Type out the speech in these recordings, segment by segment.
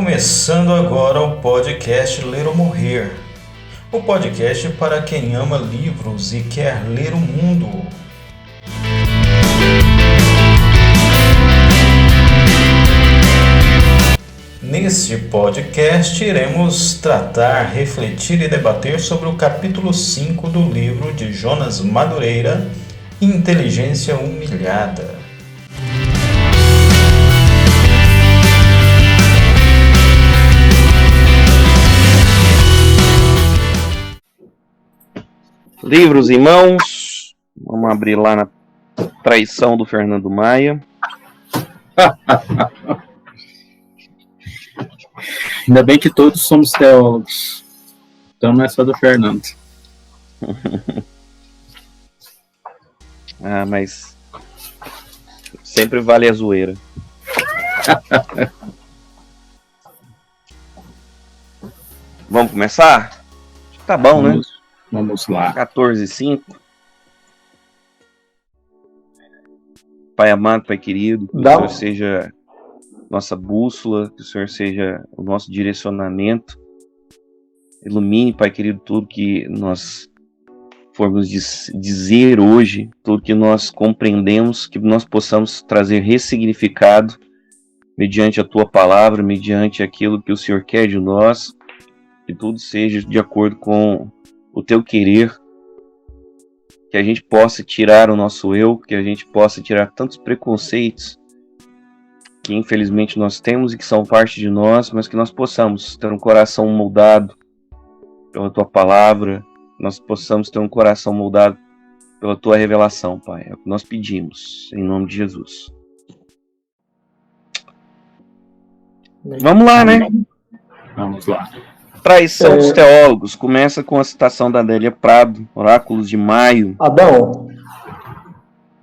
começando agora o podcast Ler ou Morrer, o podcast para quem ama livros e quer ler o mundo. Neste podcast iremos tratar, refletir e debater sobre o capítulo 5 do livro de Jonas Madureira, Inteligência Humilhada. Livros em mãos, vamos abrir lá na Traição do Fernando Maia. Ainda bem que todos somos teólogos, então não é só do Fernando. Mas sempre vale a zoeira. Vamos começar? Tá bom, né? Vamos lá. 14:05. Pai amado, Pai querido, que o Senhor seja nossa bússola, que o Senhor seja o nosso direcionamento. Ilumine, Pai querido, tudo que nós formos dizer hoje, tudo que nós compreendemos, que nós possamos trazer ressignificado mediante a Tua palavra, mediante aquilo que o Senhor quer de nós, que tudo seja de acordo com o Teu querer, que a gente possa tirar o nosso eu, que a gente possa tirar tantos preconceitos que infelizmente nós temos e que são parte de nós, mas que nós possamos ter um coração moldado pela Tua palavra, nós possamos ter um coração moldado pela Tua revelação, Pai. É o que nós pedimos, em nome de Jesus. Vamos lá, né? Vamos lá. Traição dos teólogos. Começa com a citação da Adélia Prado, Oráculos de Maio. Adão,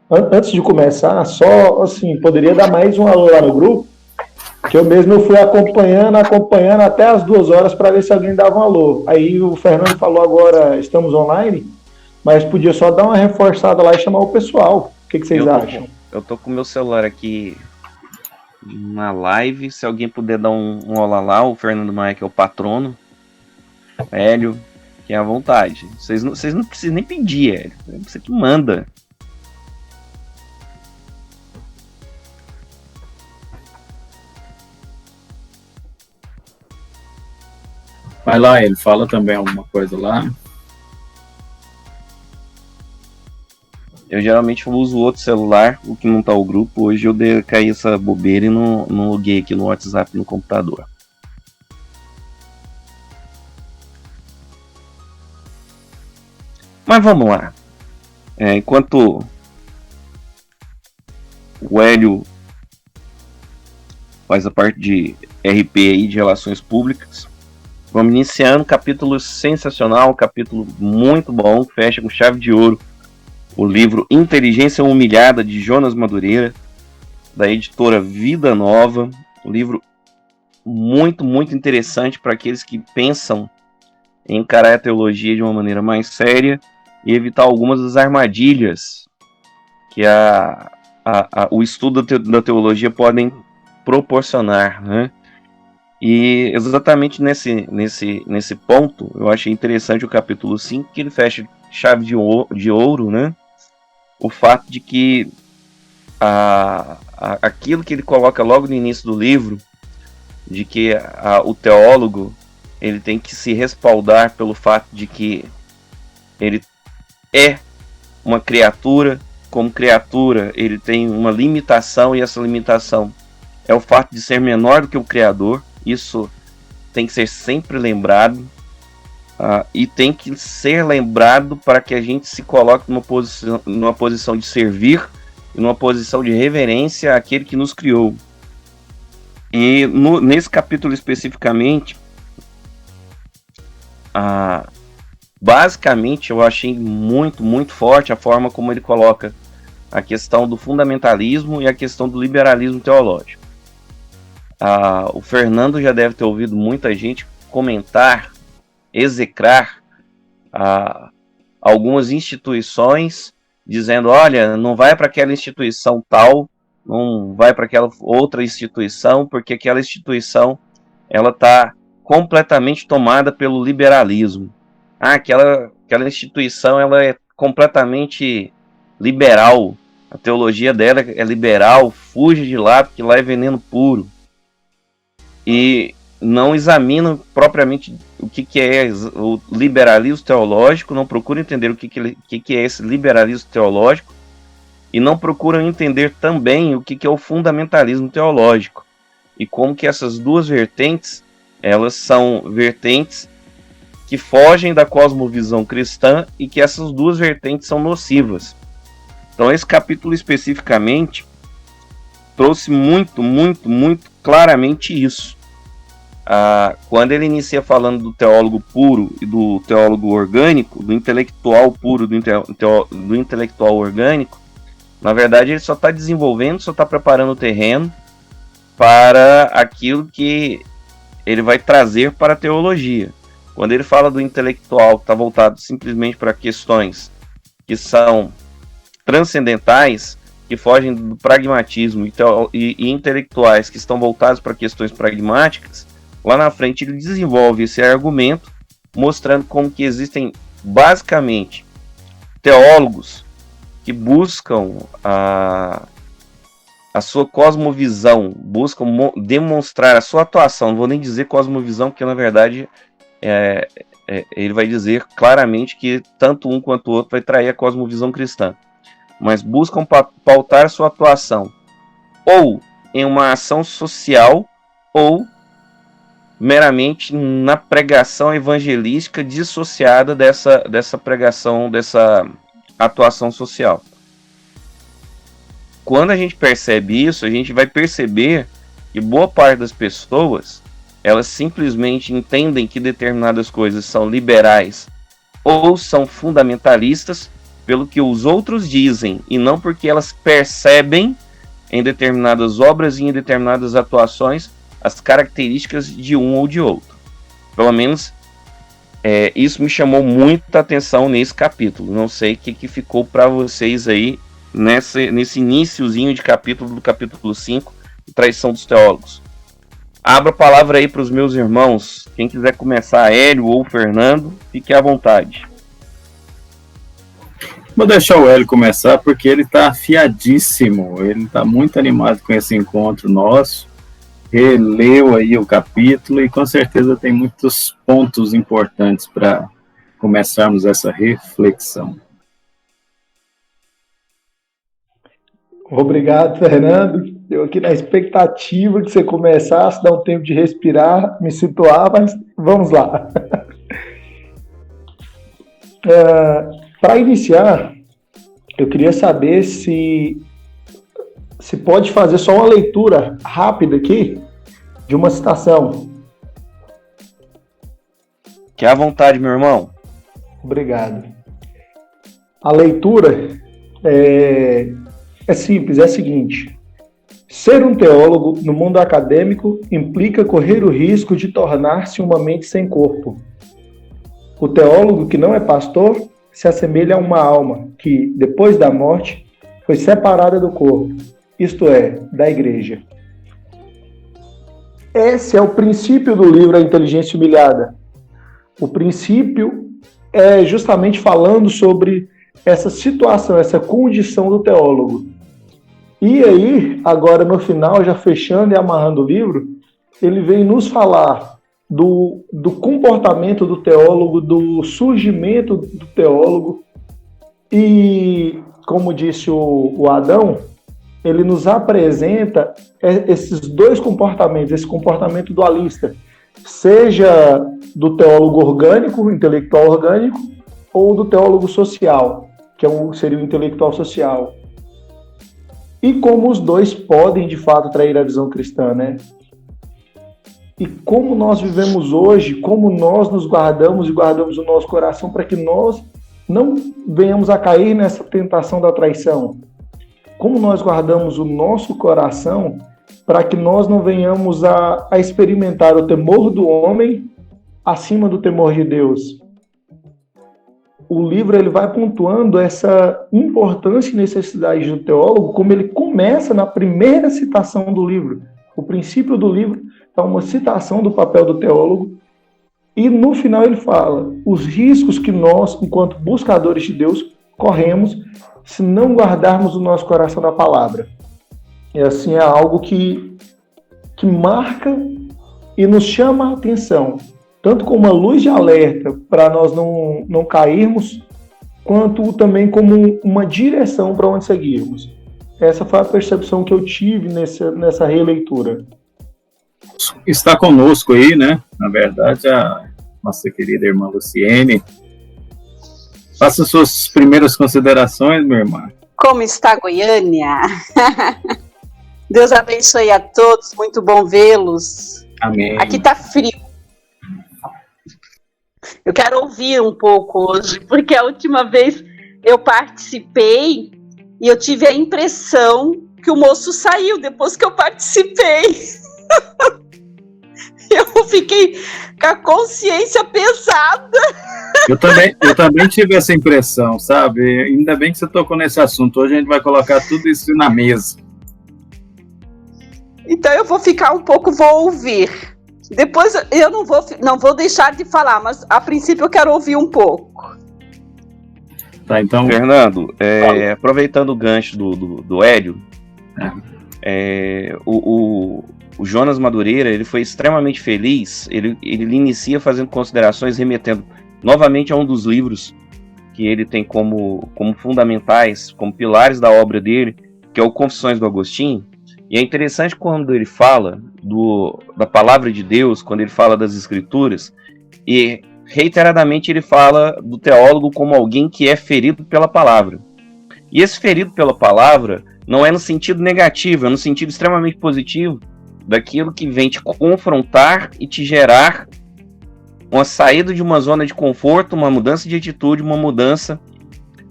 antes de começar, só assim, poderia dar mais um alô lá no grupo, que eu mesmo fui acompanhando até as 2 horas para ver se alguém dava um alô. Aí o Fernando falou agora, estamos online, mas podia só dar uma reforçada lá e chamar o pessoal. O que vocês acham? Eu tô com o meu celular aqui na live, se alguém puder dar um olá lá, o Fernando Maia, que é o patrono, Hélio, que é à vontade. Vocês não precisam nem pedir, Hélio. Você que manda. Vai lá, ele fala também alguma coisa lá. Eu geralmente uso outro celular, o que não tá o grupo. Hoje eu dei cair essa bobeira e não loguei aqui no WhatsApp no computador. Mas vamos lá. Enquanto o Hélio faz a parte de RP aí, de Relações Públicas, vamos iniciando um capítulo sensacional, um capítulo muito bom, fecha com chave de ouro o livro Inteligência Humilhada, de Jonas Madureira, da editora Vida Nova. Um livro muito, muito interessante para aqueles que pensam em encarar a teologia de uma maneira mais séria e evitar algumas das armadilhas que o estudo da teologia podem proporcionar, né? E exatamente nesse ponto, eu achei interessante o capítulo 5, que ele fecha chave de ouro, né? O fato de que aquilo que ele coloca logo no início do livro, de que o teólogo ele tem que se respaldar pelo fato de que ele é uma criatura, como criatura ele tem uma limitação, e essa limitação é o fato de ser menor do que o Criador. Isso tem que ser sempre lembrado, e tem que ser lembrado para que a gente se coloque numa posição de servir e numa posição de reverência àquele que nos criou. E nesse capítulo especificamente, basicamente eu achei muito, muito forte a forma como ele coloca a questão do fundamentalismo e a questão do liberalismo teológico. O Fernando já deve ter ouvido muita gente comentar, execrar algumas instituições, dizendo: olha, não vai para aquela instituição tal, não vai para aquela outra instituição, porque aquela instituição ela está completamente tomada pelo liberalismo. Aquela instituição ela é completamente liberal, a teologia dela é liberal, fuge de lá porque lá é veneno puro. E não examina propriamente o que é o liberalismo teológico, não procura entender o que é esse liberalismo teológico, e não procuram entender também o que é o fundamentalismo teológico, e como que essas duas vertentes, elas são vertentes que fogem da cosmovisão cristã e que essas duas vertentes são nocivas. Então esse capítulo especificamente trouxe muito claramente isso. Quando ele inicia falando do teólogo puro e do teólogo orgânico, do intelectual puro do intelectual orgânico, na verdade ele só está desenvolvendo, só está preparando o terreno para aquilo que ele vai trazer para a teologia. Quando ele fala do intelectual que está voltado simplesmente para questões que são transcendentais, que fogem do pragmatismo, e intelectuais que estão voltados para questões pragmáticas, lá na frente ele desenvolve esse argumento, mostrando como que existem basicamente teólogos que buscam a sua cosmovisão, buscam demonstrar a sua atuação. Não vou nem dizer cosmovisão, porque na verdade ele vai dizer claramente que tanto um quanto o outro vai trair a cosmovisão cristã, mas buscam pautar a sua atuação ou em uma ação social ou meramente na pregação evangelística dissociada dessa pregação, dessa atuação social. Quando a gente percebe isso, a gente vai perceber que boa parte das pessoas, elas simplesmente entendem que determinadas coisas são liberais ou são fundamentalistas pelo que os outros dizem, e não porque elas percebem em determinadas obras e em determinadas atuações as características de um ou de outro. Pelo menos isso me chamou muita atenção nesse capítulo. Não sei o que ficou para vocês aí nesse iniciozinho de capítulo, do capítulo 5, Traição dos Teólogos. Abra a palavra aí para os meus irmãos. Quem quiser começar, Hélio ou Fernando, fique à vontade. Vou deixar o Hélio começar, porque ele está afiadíssimo, ele está muito animado com esse encontro nosso, releu aí o capítulo e com certeza tem muitos pontos importantes para começarmos essa reflexão. Obrigado, Fernando. Eu aqui na expectativa que você começasse, dar um tempo de respirar, me situar, mas vamos lá. Para iniciar, eu queria saber se pode fazer só uma leitura rápida aqui de uma citação. Que à vontade, meu irmão. Obrigado. A leitura é simples, é a seguinte: ser um teólogo no mundo acadêmico implica correr o risco de tornar-se uma mente sem corpo. O teólogo que não é pastor se assemelha a uma alma que, depois da morte, foi separada do corpo, isto é, da igreja. Esse é o princípio do livro A Inteligência Humilhada. O princípio é justamente falando sobre essa situação, essa condição do teólogo. E aí, agora no final, já fechando e amarrando o livro, ele vem nos falar do comportamento do teólogo, do surgimento do teólogo. E, como disse o Adão, ele nos apresenta esses dois comportamentos, esse comportamento dualista, seja do teólogo orgânico, intelectual orgânico, ou do teólogo social, que seria o intelectual social. E como os dois podem, de fato, trair a visão cristã, né? E como nós vivemos hoje, como nós nos guardamos e guardamos o nosso coração para que nós não venhamos a cair nessa tentação da traição. Como nós guardamos o nosso coração para que nós não venhamos a experimentar o temor do homem acima do temor de Deus. O livro ele vai pontuando essa importância e necessidade do teólogo, como ele começa na primeira citação do livro. O princípio do livro é uma citação do papel do teólogo, e no final ele fala os riscos que nós, enquanto buscadores de Deus, corremos se não guardarmos o nosso coração na palavra. E assim é algo que marca e nos chama a atenção, tanto como uma luz de alerta para nós não cairmos, quanto também como uma direção para onde seguirmos. Essa foi a percepção que eu tive nessa releitura. Está conosco aí, né? Na verdade, a nossa querida irmã Luciene. Faça suas primeiras considerações, minha irmã. Como está Goiânia? Deus abençoe a todos, muito bom vê-los. Amém. Aqui está frio. Eu quero ouvir um pouco hoje, porque a última vez eu participei e eu tive a impressão que o moço saiu depois que eu participei. Eu fiquei com a consciência pesada. Eu também tive essa impressão, sabe? Ainda bem que você tocou nesse assunto. Hoje a gente vai colocar tudo isso na mesa. Então eu vou ficar um pouco, vou ouvir. Depois eu não vou deixar de falar, mas a princípio eu quero ouvir um pouco. Tá, então... Fernando, aproveitando o gancho do Hélio, o Jonas Madureira, ele foi extremamente feliz. Ele inicia fazendo considerações, remetendo novamente a um dos livros que ele tem como fundamentais, como pilares da obra dele, que é o Confissões do Agostinho. E é interessante quando ele fala da palavra de Deus, quando ele fala das escrituras, e reiteradamente ele fala do teólogo como alguém que é ferido pela palavra. E esse ferido pela palavra não é no sentido negativo, é no sentido extremamente positivo, daquilo que vem te confrontar e te gerar uma saída de uma zona de conforto, uma mudança de atitude, uma mudança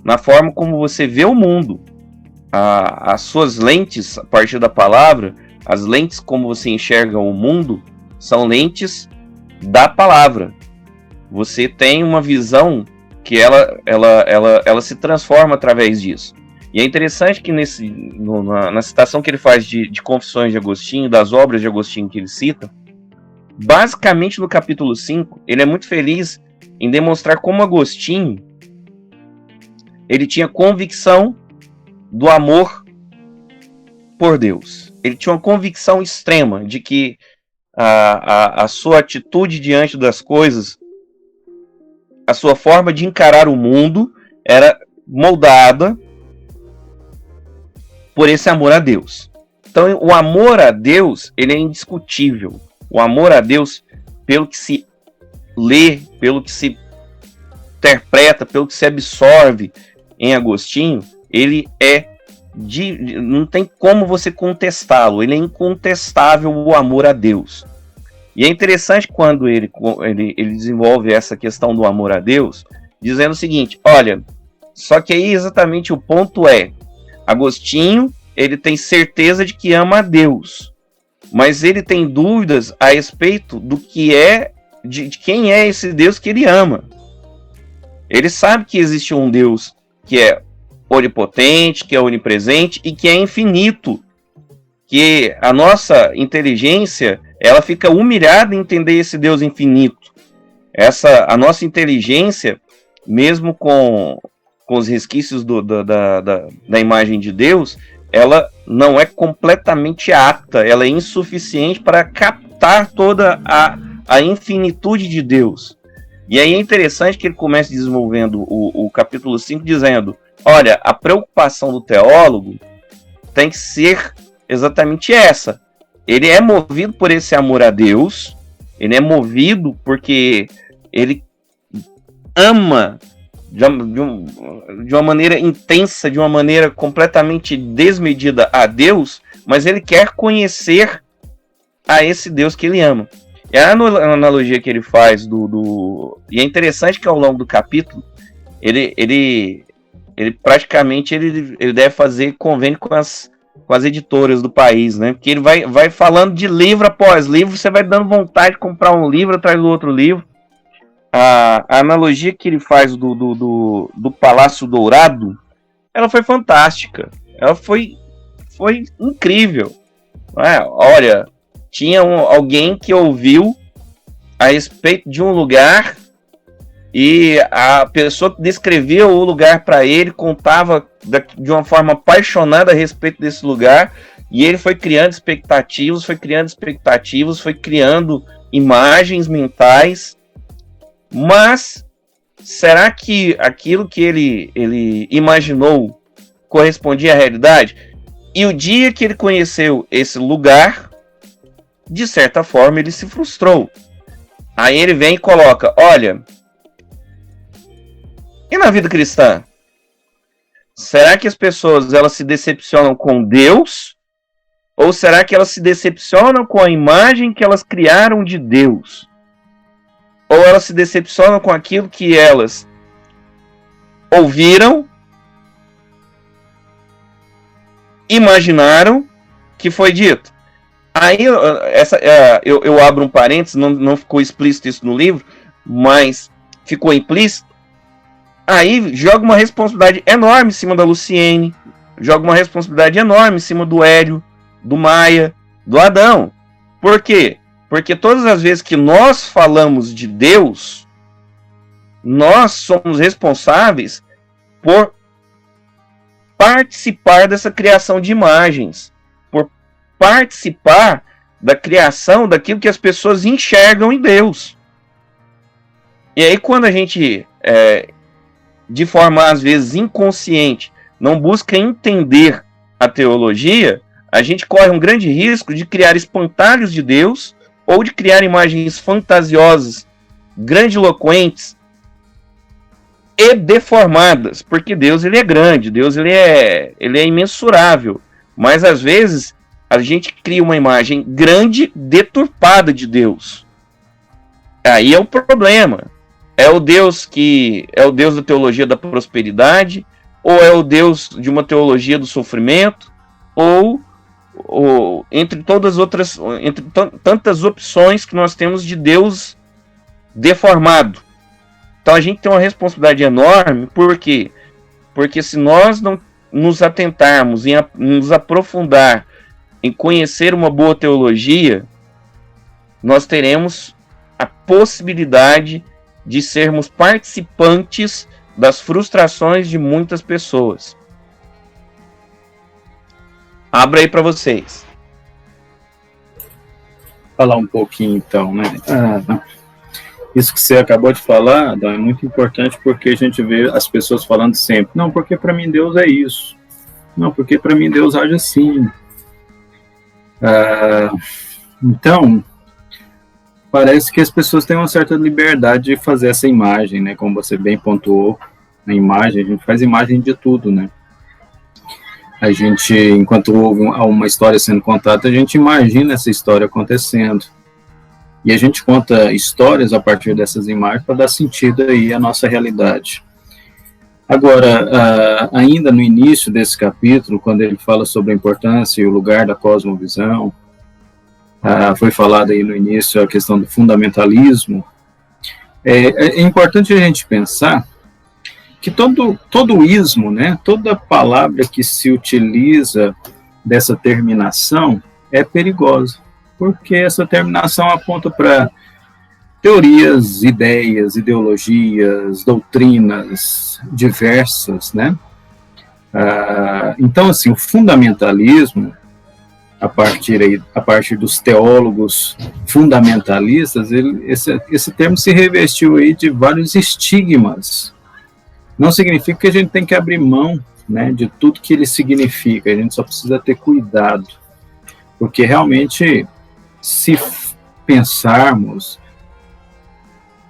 na forma como você vê o mundo. As suas lentes, a partir da palavra, as lentes como você enxerga o mundo, são lentes da palavra. Você tem uma visão que ela se transforma através disso. E é interessante que na citação que ele faz de Confissões de Agostinho, das obras de Agostinho que ele cita, basicamente no capítulo 5, ele é muito feliz em demonstrar como Agostinho ele tinha convicção do amor por Deus. Ele tinha uma convicção extrema de que a sua atitude diante das coisas, a sua forma de encarar o mundo era moldada por esse amor a Deus. Então, o amor a Deus, ele é indiscutível. O amor a Deus, pelo que se lê, pelo que se interpreta, pelo que se absorve em Agostinho, ele não tem como você contestá-lo, ele é incontestável, o amor a Deus. E é interessante quando ele desenvolve essa questão do amor a Deus, dizendo o seguinte: olha, só que aí exatamente o ponto é, Agostinho, ele tem certeza de que ama a Deus, mas ele tem dúvidas a respeito do que é, de quem é esse Deus que ele ama. Ele sabe que existe um Deus que é onipotente, que é onipresente e que é infinito, que a nossa inteligência ela fica humilhada em entender esse Deus infinito. A nossa inteligência, mesmo com os resquícios da imagem de Deus, ela não é completamente apta, ela é insuficiente para captar toda a infinitude de Deus. E aí é interessante que ele começa desenvolvendo o capítulo 5 dizendo: olha, a preocupação do teólogo tem que ser exatamente essa. Ele é movido por esse amor a Deus, ele é movido porque ele ama de uma maneira intensa, de uma maneira completamente desmedida a Deus, mas ele quer conhecer a esse Deus que ele ama. É a analogia que ele faz e é interessante que ao longo do capítulo ele praticamente ele deve fazer convênio com as editoras do país, né? Porque ele vai falando de livro após livro, você vai dando vontade de comprar um livro atrás do outro livro. A analogia que ele faz do Palácio Dourado, ela foi fantástica, ela foi incrível. Olha, tinha alguém que ouviu a respeito de um lugar e a pessoa que descrevia o lugar para ele contava de uma forma apaixonada a respeito desse lugar, e ele foi criando expectativas, foi criando imagens mentais. Mas será que aquilo que ele imaginou correspondia à realidade? E o dia que ele conheceu esse lugar, de certa forma ele se frustrou. Aí ele vem e coloca: olha, e na vida cristã? Será que as pessoas elas se decepcionam com Deus? Ou será que elas se decepcionam com a imagem que elas criaram de Deus? Ou elas se decepcionam com aquilo que elas ouviram, imaginaram que foi dito? Aí eu abro um parênteses, não ficou explícito isso no livro, mas ficou implícito. Aí joga uma responsabilidade enorme em cima da Luciene, joga uma responsabilidade enorme em cima do Hélio, do Maia, do Adão. Por quê? Porque todas as vezes que nós falamos de Deus, nós somos responsáveis por participar dessa criação de imagens, por participar da criação daquilo que as pessoas enxergam em Deus. E aí quando a gente, de forma às vezes inconsciente, não busca entender a teologia, a gente corre um grande risco de criar espantalhos de Deus ou de criar imagens fantasiosas, grandiloquentes e deformadas, porque Deus ele é grande, Deus ele é imensurável, mas às vezes a gente cria uma imagem grande, deturpada de Deus. Aí é o problema. É o Deus da teologia da prosperidade, ou é o Deus de uma teologia do sofrimento, ou entre todas as outras, entre tantas opções que nós temos de Deus deformado. Então a gente tem uma responsabilidade enorme, por quê? Porque se nós não nos atentarmos em nos aprofundar em conhecer uma boa teologia, nós teremos a possibilidade de sermos participantes das frustrações de muitas pessoas. Abra aí para vocês. Falar um pouquinho então, né? Isso que você acabou de falar, Adão, é muito importante, porque a gente vê as pessoas falando sempre: não, porque para mim Deus é isso, não, porque para mim Deus age assim. Então, parece que as pessoas têm uma certa liberdade de fazer essa imagem, né? Como você bem pontuou, na imagem, a gente faz imagem de tudo, né? A gente, enquanto ouve uma história sendo contada, a gente imagina essa história acontecendo. E a gente conta histórias a partir dessas imagens para dar sentido aí à nossa realidade. Agora, ainda no início desse capítulo, quando ele fala sobre a importância e o lugar da cosmovisão, foi falado aí no início a questão do fundamentalismo. É importante a gente pensar que todo ismo, né, toda palavra que se utiliza dessa terminação é perigosa, porque essa terminação aponta para teorias, ideias, ideologias, doutrinas diversas, né? Então, assim, o fundamentalismo, a partir dos teólogos fundamentalistas, esse termo se revestiu aí de vários estigmas. Não significa que a gente tem que abrir mão, né, de tudo que ele significa, a gente só precisa ter cuidado, porque realmente, se pensarmos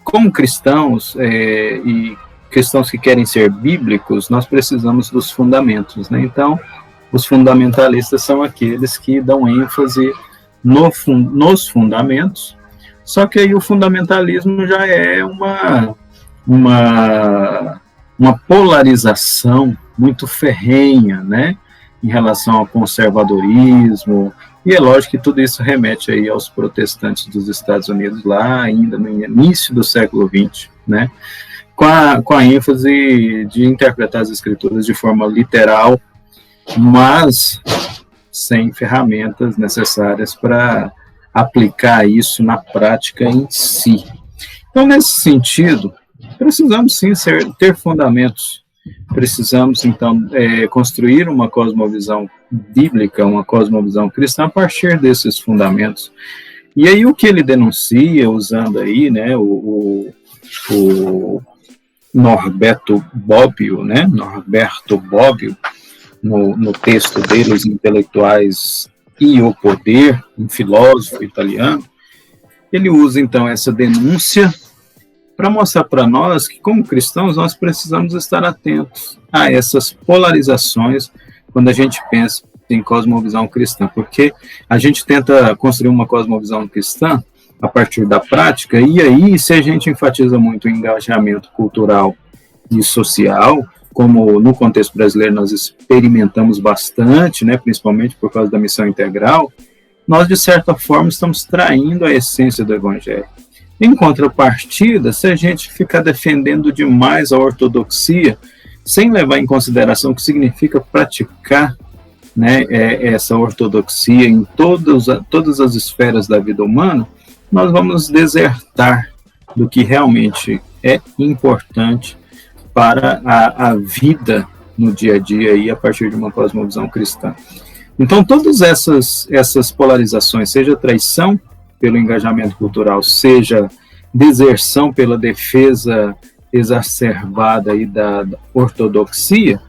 como cristãos, e cristãos que querem ser bíblicos, nós precisamos dos fundamentos, né? Então, os fundamentalistas são aqueles que dão ênfase nos fundamentos, só que aí o fundamentalismo já é uma polarização muito ferrenha, né, em relação ao conservadorismo, e é lógico que tudo isso remete aí aos protestantes dos Estados Unidos, lá ainda no início do século XX, né, com a ênfase de interpretar as escrituras de forma literal, mas sem ferramentas necessárias para aplicar isso na prática em si. Então, nesse sentido, precisamos sim ter fundamentos. Precisamos, então, construir uma cosmovisão bíblica, uma cosmovisão cristã a partir desses fundamentos. E aí o que ele denuncia, usando aí, né, o Norberto Bobbio, né, no texto dele, Os Intelectuais e o Poder, um filósofo italiano, ele usa, então, essa denúncia para mostrar para nós que, como cristãos, nós precisamos estar atentos a essas polarizações quando a gente pensa em cosmovisão cristã, porque a gente tenta construir uma cosmovisão cristã a partir da prática, e aí, se a gente enfatiza muito o engajamento cultural e social, como no contexto brasileiro nós experimentamos bastante, né, principalmente por causa da missão integral, nós, de certa forma, estamos traindo a essência do Evangelho. Em contrapartida, se a gente ficar defendendo demais a ortodoxia, sem levar em consideração o que significa praticar, né, essa ortodoxia em todas as esferas da vida humana, nós vamos desertar do que realmente é importante para a vida no dia a dia e a partir de uma cosmovisão cristã. Então, todas essas polarizações, seja traição pelo engajamento cultural, seja deserção pela defesa exacerbada aí da ortodoxia,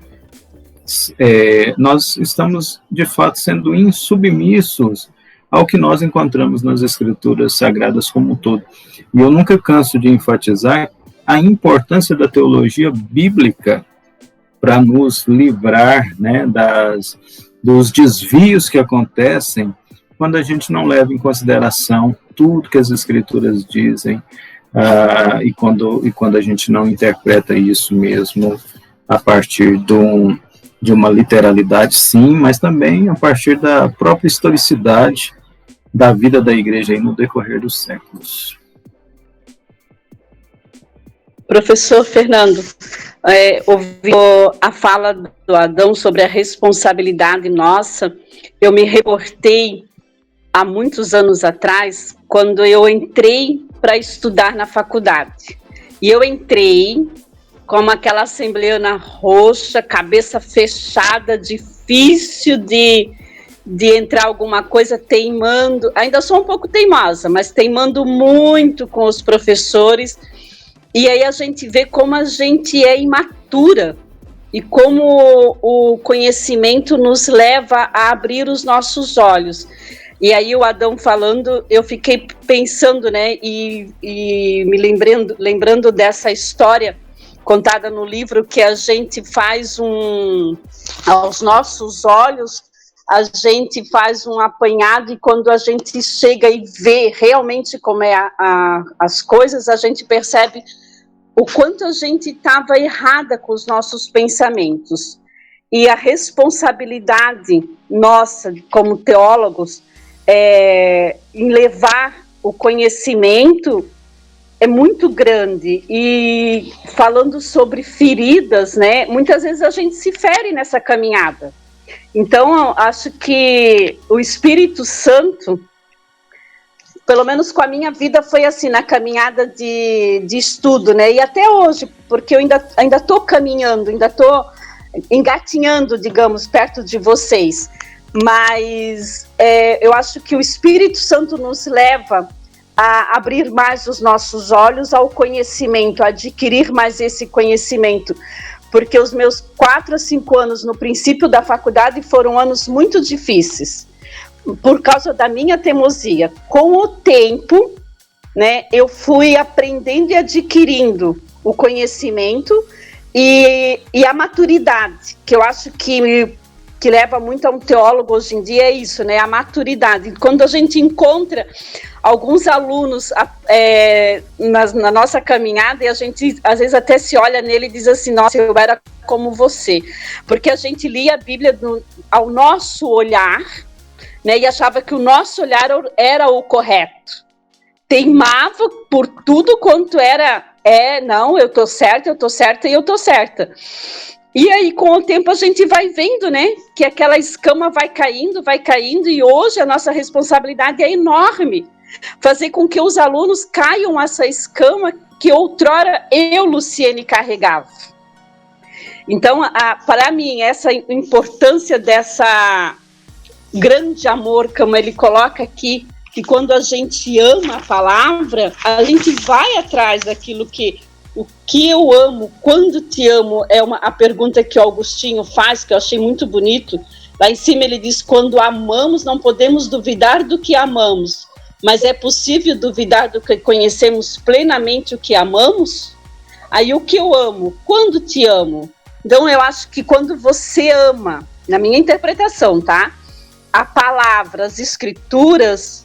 nós estamos, de fato, sendo insubmissos ao que nós encontramos nas Escrituras Sagradas como um todo. E eu nunca canso de enfatizar a importância da teologia bíblica para nos livrar, né, dos desvios que acontecem quando a gente não leva em consideração tudo que as Escrituras dizem, e quando a gente não interpreta isso mesmo a partir de uma literalidade, sim, mas também a partir da própria historicidade da vida da igreja aí no decorrer dos séculos. Professor Fernando, ouvindo a fala do Adão sobre a responsabilidade nossa, eu me reportei há muitos anos atrás, quando eu entrei para estudar na faculdade. E eu entrei como aquela assembleana roxa, cabeça fechada, difícil de entrar alguma coisa, teimando. Ainda sou um pouco teimosa, mas teimando muito com os professores. E aí a gente vê como a gente é imatura e como o conhecimento nos leva a abrir os nossos olhos. E aí o Adão falando, eu fiquei pensando, né, e me lembrando dessa história contada no livro, que a gente faz aos nossos olhos, a gente faz um apanhado, e quando a gente chega e vê realmente como é as coisas, a gente percebe o quanto a gente estava errada com os nossos pensamentos. E a responsabilidade nossa, como teólogos, em levar o conhecimento é muito grande. E falando sobre feridas, né, muitas vezes a gente se fere nessa caminhada. Então, acho que o Espírito Santo, pelo menos com a minha vida, foi assim, na caminhada de estudo, né? E até hoje, porque eu ainda estou caminhando, ainda estou engatinhando, digamos, perto de vocês. Mas eu acho que o Espírito Santo nos leva a abrir mais os nossos olhos ao conhecimento, a adquirir mais esse conhecimento. Porque os meus 4 a 5 anos no princípio da faculdade foram anos muito difíceis, por causa da minha teimosia. Com o tempo, né, eu fui aprendendo e adquirindo o conhecimento e a maturidade, que eu acho que leva muito a um teólogo hoje em dia, é isso, né, a maturidade. Quando a gente encontra alguns alunos na nossa caminhada, e a gente às vezes até se olha nele e diz assim, nossa, eu era como você, porque a gente lia a Bíblia ao nosso olhar, né, e achava que o nosso olhar era o correto, teimava por tudo quanto era, não, eu tô certa e eu tô certa. E aí, com o tempo, a gente vai vendo, né, que aquela escama vai caindo, e hoje a nossa responsabilidade é enorme. Fazer com que os alunos caiam essa escama que outrora eu, Luciene, carregava. Então, para mim, essa importância dessa grande amor, como ele coloca aqui, que quando a gente ama a palavra, a gente vai atrás daquilo que... O que eu amo, quando te amo, é a pergunta que o Augustinho faz, que eu achei muito bonito. Lá em cima ele diz, quando amamos, não podemos duvidar do que amamos, mas é possível duvidar do que conhecemos plenamente o que amamos? Aí o que eu amo, quando te amo? Então eu acho que quando você ama, na minha interpretação, tá? A palavra, as escrituras...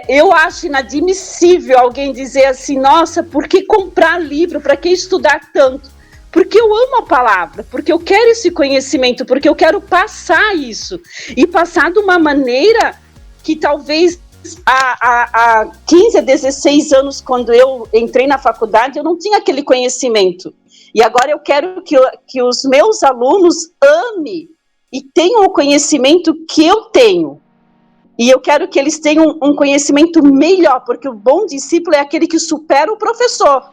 eu acho inadmissível alguém dizer assim, nossa, por que comprar livro, para que estudar tanto? Porque eu amo a palavra, porque eu quero esse conhecimento, porque eu quero passar isso, e passar de uma maneira que talvez há 15 a 16 anos, quando eu entrei na faculdade, eu não tinha aquele conhecimento, e agora eu quero que os meus alunos amem e tenham o conhecimento que eu tenho. E eu quero que eles tenham um conhecimento melhor, porque o bom discípulo é aquele que supera o professor.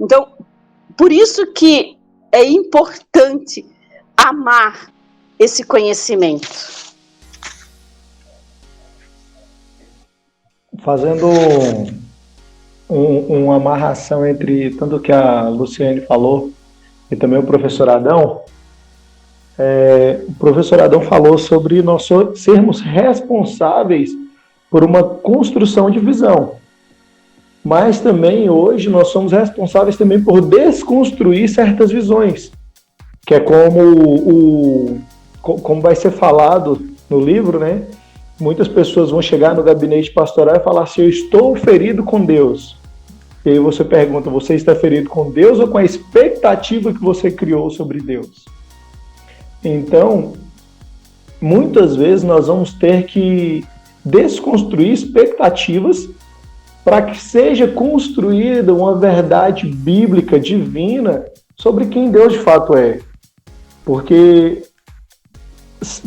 Então, por isso que é importante amar esse conhecimento. Fazendo uma amarração entre tanto que a Luciene falou e também o professor Adão, o professor Adão falou sobre nós sermos responsáveis por uma construção de visão. Mas também hoje nós somos responsáveis também por desconstruir certas visões, que é como vai ser falado no livro, né? Muitas pessoas vão chegar no gabinete pastoral e falar assim, eu estou ferido com Deus. E aí você pergunta, você está ferido com Deus ou com a expectativa que você criou sobre Deus? Então, muitas vezes nós vamos ter que desconstruir expectativas para que seja construída uma verdade bíblica, divina, sobre quem Deus de fato é. Porque,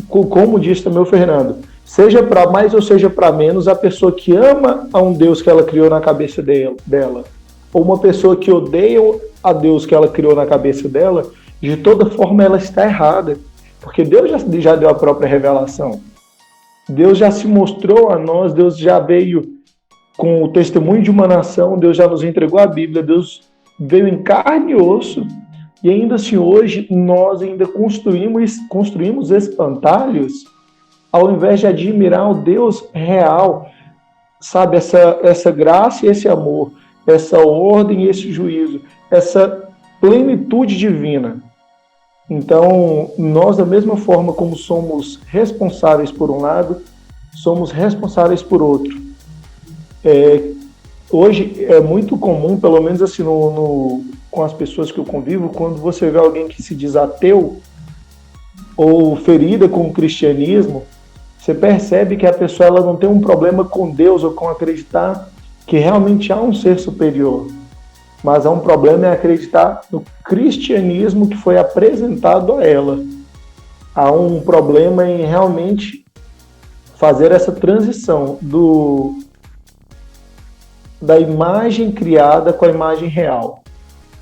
como disse também o Fernando, seja para mais ou seja para menos, a pessoa que ama a um Deus que ela criou na cabeça dela, ou uma pessoa que odeia a Deus que ela criou na cabeça dela, de toda forma ela está errada. Porque Deus já deu a própria revelação. Deus já se mostrou a nós, Deus já veio com o testemunho de uma nação, Deus já nos entregou a Bíblia, Deus veio em carne e osso, e ainda assim hoje nós ainda construímos espantalhos ao invés de admirar o Deus real, sabe, essa graça e esse amor, essa ordem e esse juízo, essa plenitude divina. Então, nós, da mesma forma como somos responsáveis por um lado, somos responsáveis por outro. Hoje é muito comum, pelo menos assim com as pessoas que eu convivo, quando você vê alguém que se diz ateu ou ferida com o cristianismo, você percebe que a pessoa ela não tem um problema com Deus ou com acreditar que realmente há um ser superior. Mas há um problema em acreditar no cristianismo que foi apresentado a ela. Há um problema em realmente fazer essa transição da imagem criada com a imagem real.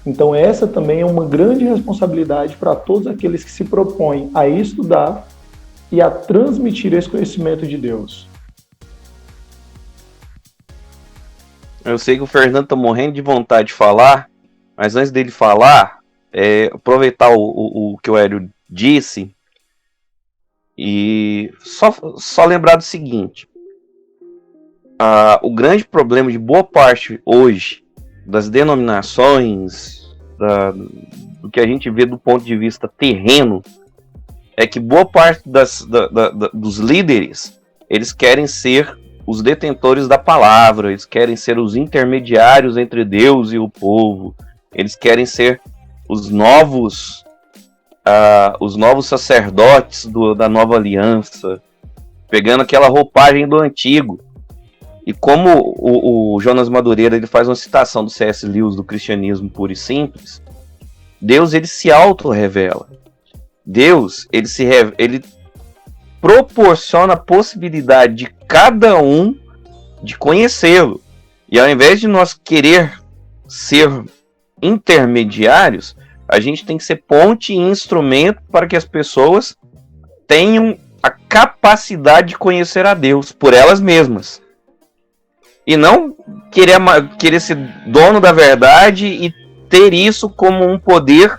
Então essa também é uma grande responsabilidade para todos aqueles que se propõem a estudar e a transmitir esse conhecimento de Deus. Eu sei que o Fernando está morrendo de vontade de falar, mas antes dele falar, aproveitar o que o Hélio disse e só lembrar do seguinte: o grande problema de boa parte hoje das denominações, do que a gente vê do ponto de vista terreno, é que boa parte dos líderes, eles querem ser os detentores da palavra, eles querem ser os intermediários entre Deus e o povo, eles querem ser os novos sacerdotes da nova aliança, pegando aquela roupagem do antigo. E como o Jonas Madureira ele faz uma citação do C.S. Lewis do Cristianismo Puro e Simples, Deus, ele se auto-revela. Deus, ele proporciona a possibilidade de cada um de conhecê-lo. E ao invés de nós querer ser intermediários, a gente tem que ser ponte e instrumento para que as pessoas tenham a capacidade de conhecer a Deus por elas mesmas. E não querer ser dono da verdade e ter isso como um poder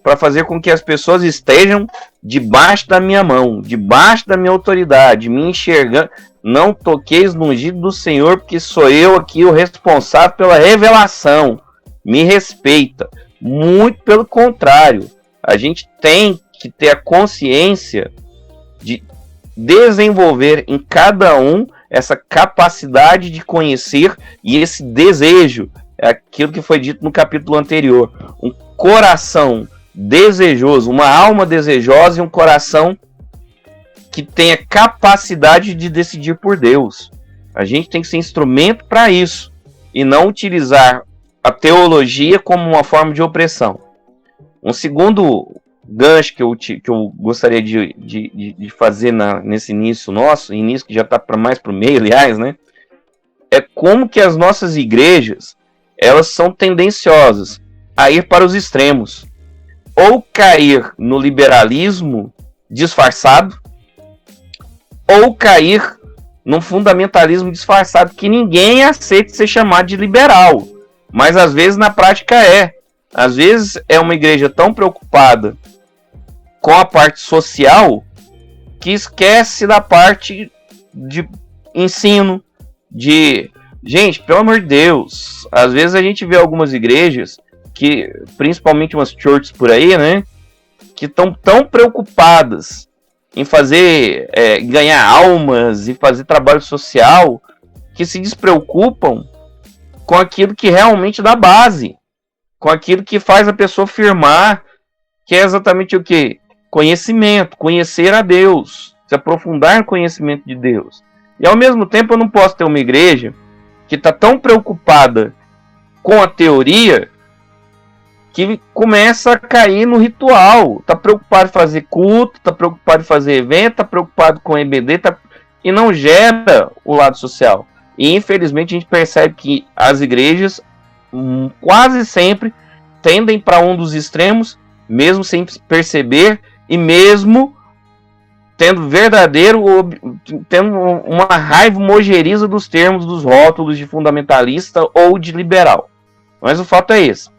para fazer com que as pessoas estejam debaixo da minha mão, debaixo da minha autoridade, me enxergando. Não toqueis no ungido do Senhor, porque sou eu aqui o responsável pela revelação. Me respeita. Muito pelo contrário. A gente tem que ter a consciência de desenvolver em cada um essa capacidade de conhecer e esse desejo. É aquilo que foi dito no capítulo anterior. Um coração desejoso, uma alma desejosa e um coração que tenha capacidade de decidir por Deus. A gente tem que ser instrumento para isso e não utilizar a teologia como uma forma de opressão. Um segundo gancho que eu gostaria de fazer nesse início nosso, início que já está mais para o meio, aliás, né? É como que as nossas igrejas, elas são tendenciosas a ir para os extremos. Ou cair no liberalismo disfarçado, ou cair num fundamentalismo disfarçado, que ninguém aceita ser chamado de liberal. Mas às vezes na prática é. Às vezes é uma igreja tão preocupada com a parte social que esquece da parte de ensino, de... Gente, pelo amor de Deus, às vezes a gente vê algumas igrejas que, principalmente umas churches por aí, né, que estão tão preocupadas em fazer, ganhar almas e fazer trabalho social, que se despreocupam com aquilo que realmente dá base, com aquilo que faz a pessoa firmar, que é exatamente o quê? Conhecimento, conhecer a Deus, se aprofundar no conhecimento de Deus. E ao mesmo tempo eu não posso ter uma igreja que está tão preocupada com a teoria que começa a cair no ritual. Está preocupado em fazer culto, está preocupado em fazer evento, está preocupado com EBD, e não gera o lado social. E infelizmente a gente percebe que as igrejas quase sempre tendem para um dos extremos, mesmo sem perceber e mesmo tendo uma raiva mojeriza dos termos, dos rótulos de fundamentalista ou de liberal. Mas o fato é esse.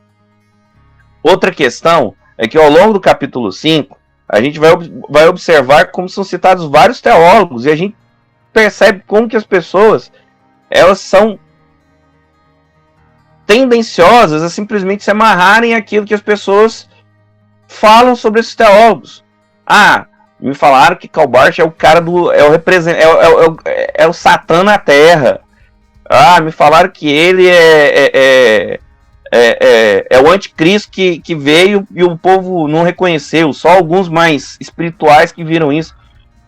Outra questão é que ao longo do capítulo 5, a gente vai observar como são citados vários teólogos, e a gente percebe como que as pessoas, elas são tendenciosas a simplesmente se amarrarem àquilo que as pessoas falam sobre esses teólogos. Me falaram que Karl Barth é o cara é o Satã na Terra. Me falaram que ele é o anticristo que veio e o povo não reconheceu. Só alguns mais espirituais que viram isso.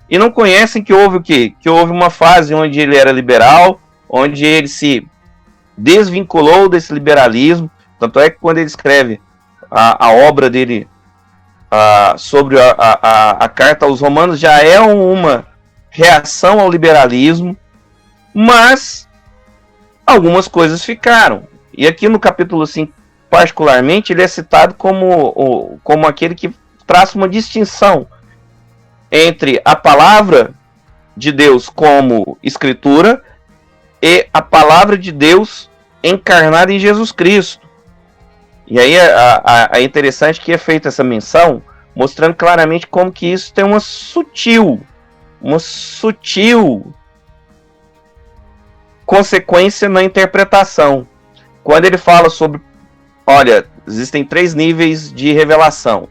E não conhecem que houve o quê? Que houve uma fase onde ele era liberal, onde ele se desvinculou desse liberalismo. Tanto é que quando ele escreve a obra dele sobre a carta aos Romanos, já é uma reação ao liberalismo, mas algumas coisas ficaram. E aqui no capítulo 5, particularmente, ele é citado como aquele que traça uma distinção entre a palavra de Deus como escritura e a palavra de Deus encarnada em Jesus Cristo. E aí é interessante que é feita essa menção, mostrando claramente como que isso tem uma sutil consequência na interpretação. Quando ele fala sobre, olha, existem 3 níveis de revelação.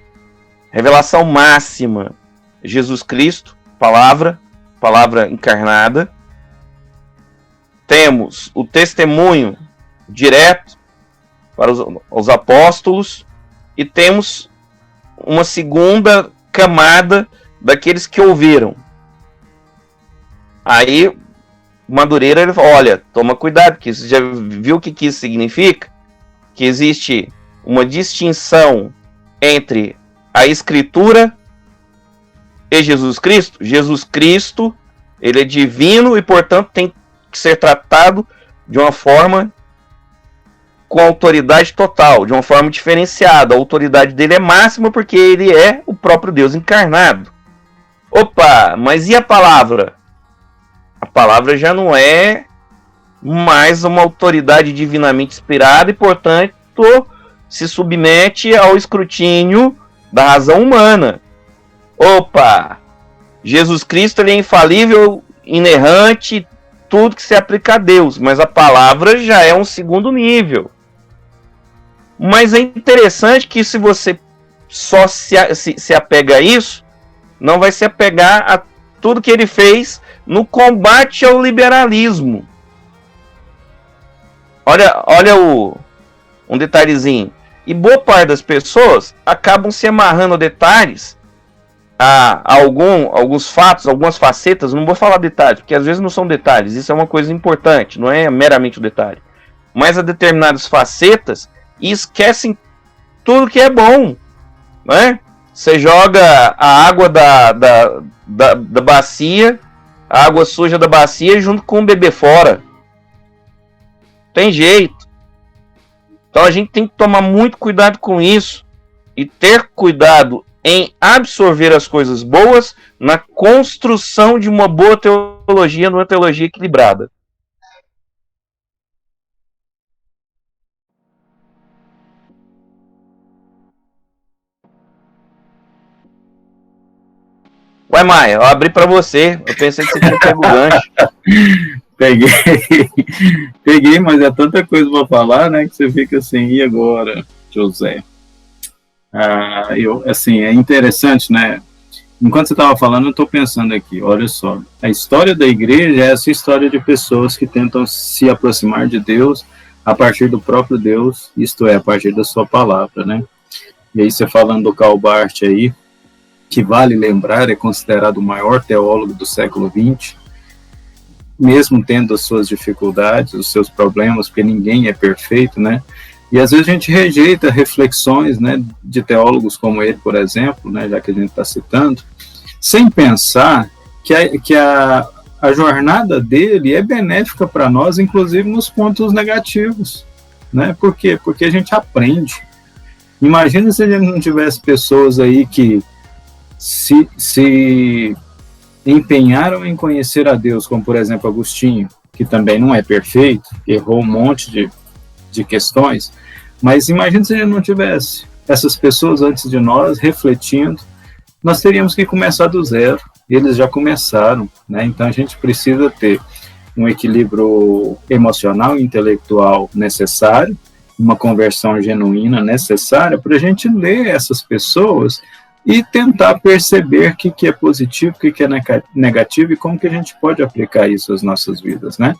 Revelação máxima, Jesus Cristo, palavra encarnada. Temos o testemunho direto para os apóstolos, e temos uma segunda camada daqueles que ouviram. Aí Madureira, ele fala, olha, toma cuidado, porque você já viu o que isso significa? Que existe uma distinção entre a Escritura e Jesus Cristo? Jesus Cristo, ele é divino e, portanto, tem que ser tratado de uma forma com autoridade total, de uma forma diferenciada. A autoridade dele é máxima porque ele é o próprio Deus encarnado. Opa, mas e a palavra? A palavra já não é mais uma autoridade divinamente inspirada e, portanto, se submete ao escrutínio da razão humana. Opa! Jesus Cristo, ele é infalível, inerrante, tudo que se aplica a Deus, mas a palavra já é um segundo nível. Mas é interessante que se você só se apega a isso, não vai se apegar a tudo que ele fez no combate ao liberalismo. Olha um detalhezinho. E boa parte das pessoas acabam se amarrando a detalhes, a alguns fatos, algumas facetas. Não vou falar detalhes, porque às vezes não são detalhes. Isso é uma coisa importante, não é meramente o detalhe. Mas a determinadas facetas e esquecem tudo que é bom, né? Você joga a água da bacia, a água suja da bacia junto com o bebê fora. Tem jeito. Então a gente tem que tomar muito cuidado com isso e ter cuidado em absorver as coisas boas na construção de uma boa teologia, numa teologia equilibrada. Ué, Maia, eu abri pra você. Eu pensei que você tinha pego o gancho. Peguei, mas é tanta coisa pra falar, né, que você fica assim, e agora, José? Assim, é interessante, né? Enquanto você estava falando, eu estou pensando aqui, olha só, a história da igreja é essa história de pessoas que tentam se aproximar de Deus a partir do próprio Deus, isto é, a partir da sua palavra, né? E aí você falando do Karl Barth aí, que vale lembrar, é considerado o maior teólogo do século XX, mesmo tendo as suas dificuldades, os seus problemas, porque ninguém é perfeito, né? E às vezes a gente rejeita reflexões, né, de teólogos como ele, por exemplo, né, já que a gente está citando, sem pensar que a jornada dele é benéfica para nós, inclusive nos pontos negativos, né? Por quê? Porque a gente aprende. Imagina se a gente não tivesse pessoas aí que se empenharam em conhecer a Deus, como por exemplo Agostinho, que também não é perfeito, errou um monte de questões, mas imagina se a gente não tivesse essas pessoas antes de nós refletindo, nós teríamos que começar do zero, eles já começaram, né? Então a gente precisa ter um equilíbrio emocional e intelectual necessário, uma conversão genuína necessária para a gente ler essas pessoas e tentar perceber o que é positivo, o que é negativo e como que a gente pode aplicar isso às nossas vidas, né?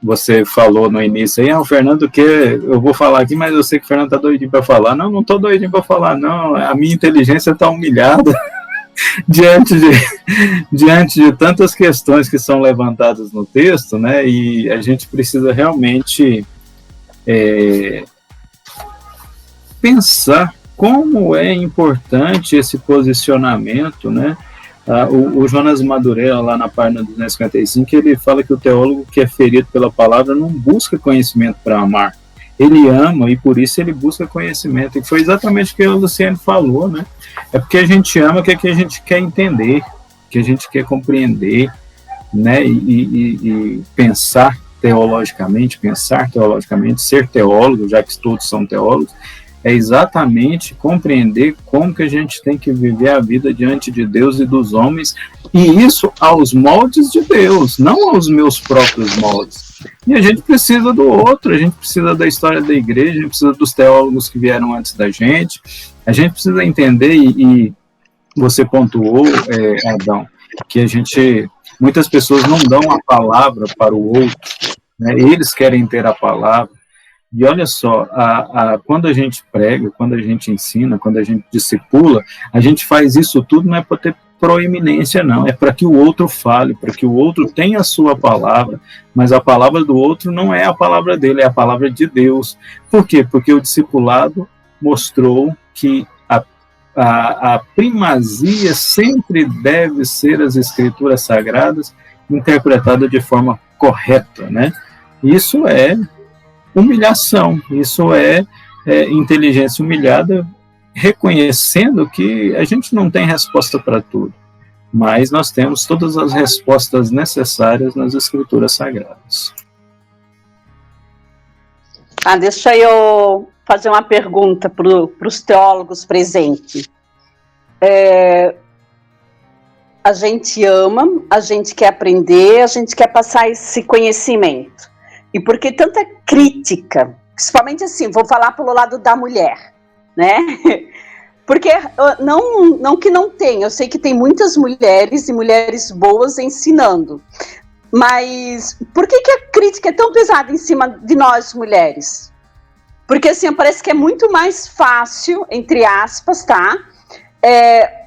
Você falou no início aí, o Fernando, que eu vou falar aqui, mas eu sei que o Fernando tá doidinho para falar. Não estou doidinho para falar, não. A minha inteligência está humilhada diante de tantas questões que são levantadas no texto, né? E a gente precisa realmente pensar como é importante esse posicionamento, né? O Jonas Madureira, lá na página 255, ele fala que o teólogo que é ferido pela palavra não busca conhecimento para amar. Ele ama e por isso ele busca conhecimento. E foi exatamente o que o Luciano falou, né? É porque a gente ama que a gente quer entender, que a gente quer compreender, né? E pensar teologicamente, ser teólogo, já que todos são teólogos, é exatamente compreender como que a gente tem que viver a vida diante de Deus e dos homens, e isso aos moldes de Deus, não aos meus próprios moldes. E a gente precisa do outro, a gente precisa da história da igreja, a gente precisa dos teólogos que vieram antes da gente, a gente precisa entender, e você pontuou, Adão, que muitas pessoas não dão a palavra para o outro, né? Eles querem ter a palavra. E olha só, quando a gente prega, quando a gente ensina, quando a gente discipula, a gente faz isso tudo não é para ter proeminência, não, é para que o outro fale, para que o outro tenha a sua palavra, mas a palavra do outro não é a palavra dele, é a palavra de Deus. Por quê? Porque o discipulado mostrou que a primazia sempre deve ser as escrituras sagradas interpretadas de forma correta, né? Isso é humilhação, isso é inteligência humilhada, reconhecendo que a gente não tem resposta para tudo, mas nós temos todas as respostas necessárias nas escrituras sagradas. Deixa eu fazer uma pergunta para os teólogos presentes. A gente ama, a gente quer aprender, a gente quer passar esse conhecimento. E por que tanta crítica? Principalmente assim, vou falar pelo lado da mulher, né? Porque não que não tem, eu sei que tem muitas mulheres e mulheres boas ensinando. Mas por que a crítica é tão pesada em cima de nós mulheres? Porque assim, parece que é muito mais fácil, entre aspas, tá?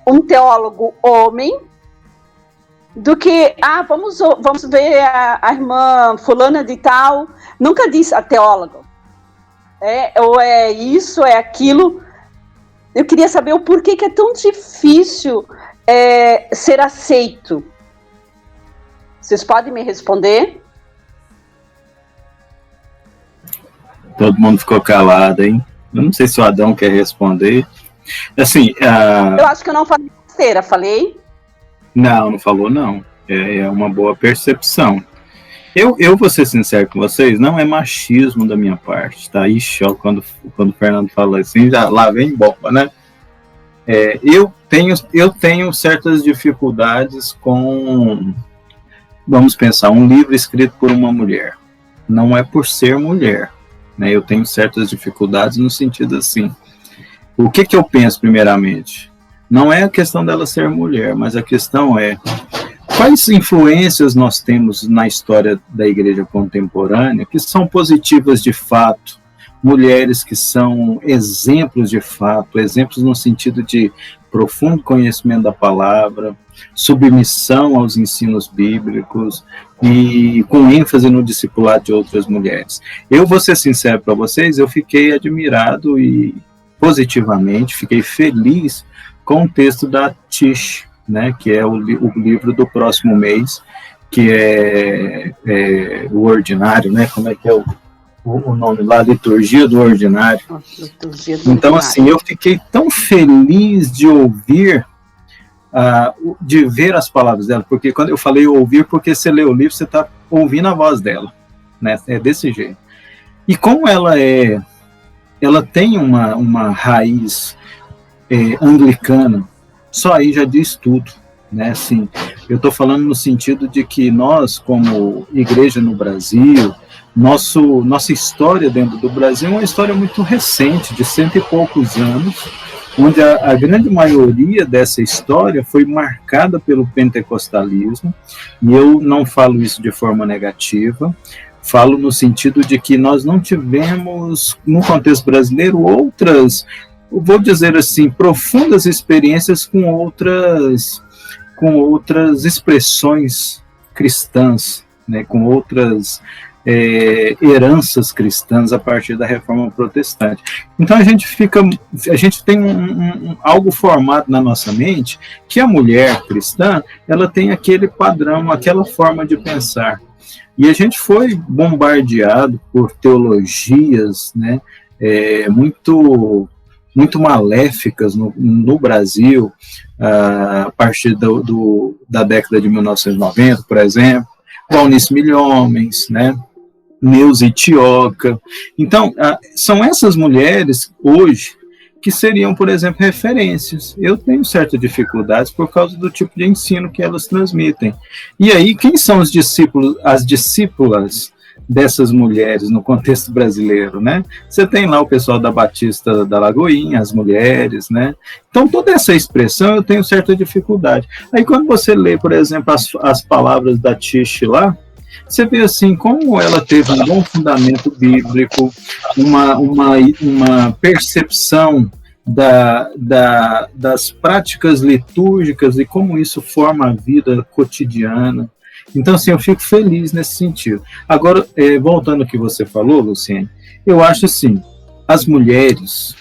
Um teólogo homem do que, vamos ver a irmã fulana de tal, nunca disse a teóloga. Ou é isso, é aquilo. Eu queria saber o porquê que é tão difícil ser aceito. Vocês podem me responder? Todo mundo ficou calado, hein? Eu não sei se o Adão quer responder. Assim, eu acho que eu não falei besteira, falei? Não falou não. É uma boa percepção. Eu vou ser sincero com vocês, não é machismo da minha parte, tá? Ixi, ó, quando o Fernando fala assim, já lá vem bomba, né? Eu tenho certas dificuldades com, vamos pensar, um livro escrito por uma mulher. Não é por ser mulher, né? Eu tenho certas dificuldades no sentido assim. O que eu penso primeiramente? Não é a questão dela ser mulher, mas a questão é quais influências nós temos na história da igreja contemporânea que são positivas de fato, mulheres que são exemplos de fato, exemplos no sentido de profundo conhecimento da palavra, submissão aos ensinos bíblicos e com ênfase no discipulado de outras mulheres. Eu vou ser sincero para vocês, eu fiquei admirado e positivamente, fiquei feliz com o texto da Tish, né, que é o livro do próximo mês, que é o Ordinário, né, como é que é o nome lá, Liturgia do Ordinário. Então, assim, eu fiquei tão feliz de ouvir, de ver as palavras dela, porque quando eu falei ouvir, porque você lê o livro, você está ouvindo a voz dela, né, é desse jeito. E como ela tem uma raiz anglicana, só aí já diz tudo, né? Assim, eu estou falando no sentido de que nós, como igreja no Brasil, nossa história dentro do Brasil é uma história muito recente, de 100 e poucos anos, onde a grande maioria dessa história foi marcada pelo pentecostalismo, e eu não falo isso de forma negativa, falo no sentido de que nós não tivemos, no contexto brasileiro, outras, vou dizer assim, profundas experiências com outras expressões cristãs, né, com outras heranças cristãs a partir da Reforma Protestante. Então a gente tem algo formado na nossa mente que a mulher cristã, ela tem aquele padrão, aquela forma de pensar. E a gente foi bombardeado por teologias, né, muito maléficas no Brasil, a partir da década de 1990, por exemplo, Valnice Milhomens, né, Neuza Itioca. Então, são essas mulheres, hoje, que seriam, por exemplo, referências. Eu tenho certas dificuldades por causa do tipo de ensino que elas transmitem. E aí, quem são os discípulos, as discípulas dessas mulheres no contexto brasileiro, né? Você tem lá o pessoal da Batista da Lagoinha, as mulheres, né? Então, toda essa expressão eu tenho certa dificuldade. Aí, quando você lê, por exemplo, as palavras da Tish lá, você vê assim, como ela teve um bom fundamento bíblico, uma percepção das práticas litúrgicas e como isso forma a vida cotidiana. Então, assim, eu fico feliz nesse sentido. Agora, voltando ao que você falou, Luciene, eu acho assim, as mulheres,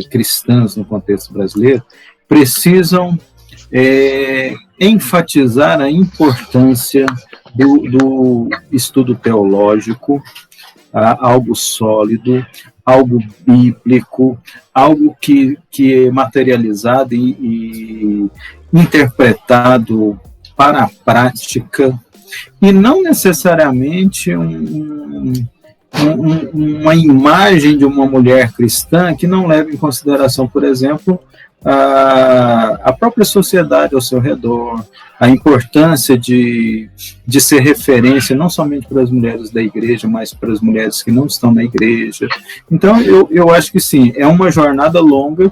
cristãs no contexto brasileiro precisam enfatizar a importância do estudo teológico, algo sólido, algo bíblico, algo que é materializado e interpretado para a prática, e não necessariamente uma imagem de uma mulher cristã que não leva em consideração, por exemplo, a própria sociedade ao seu redor, a importância de ser referência não somente para as mulheres da igreja, mas para as mulheres que não estão na igreja. Então, eu acho que sim, é uma jornada longa,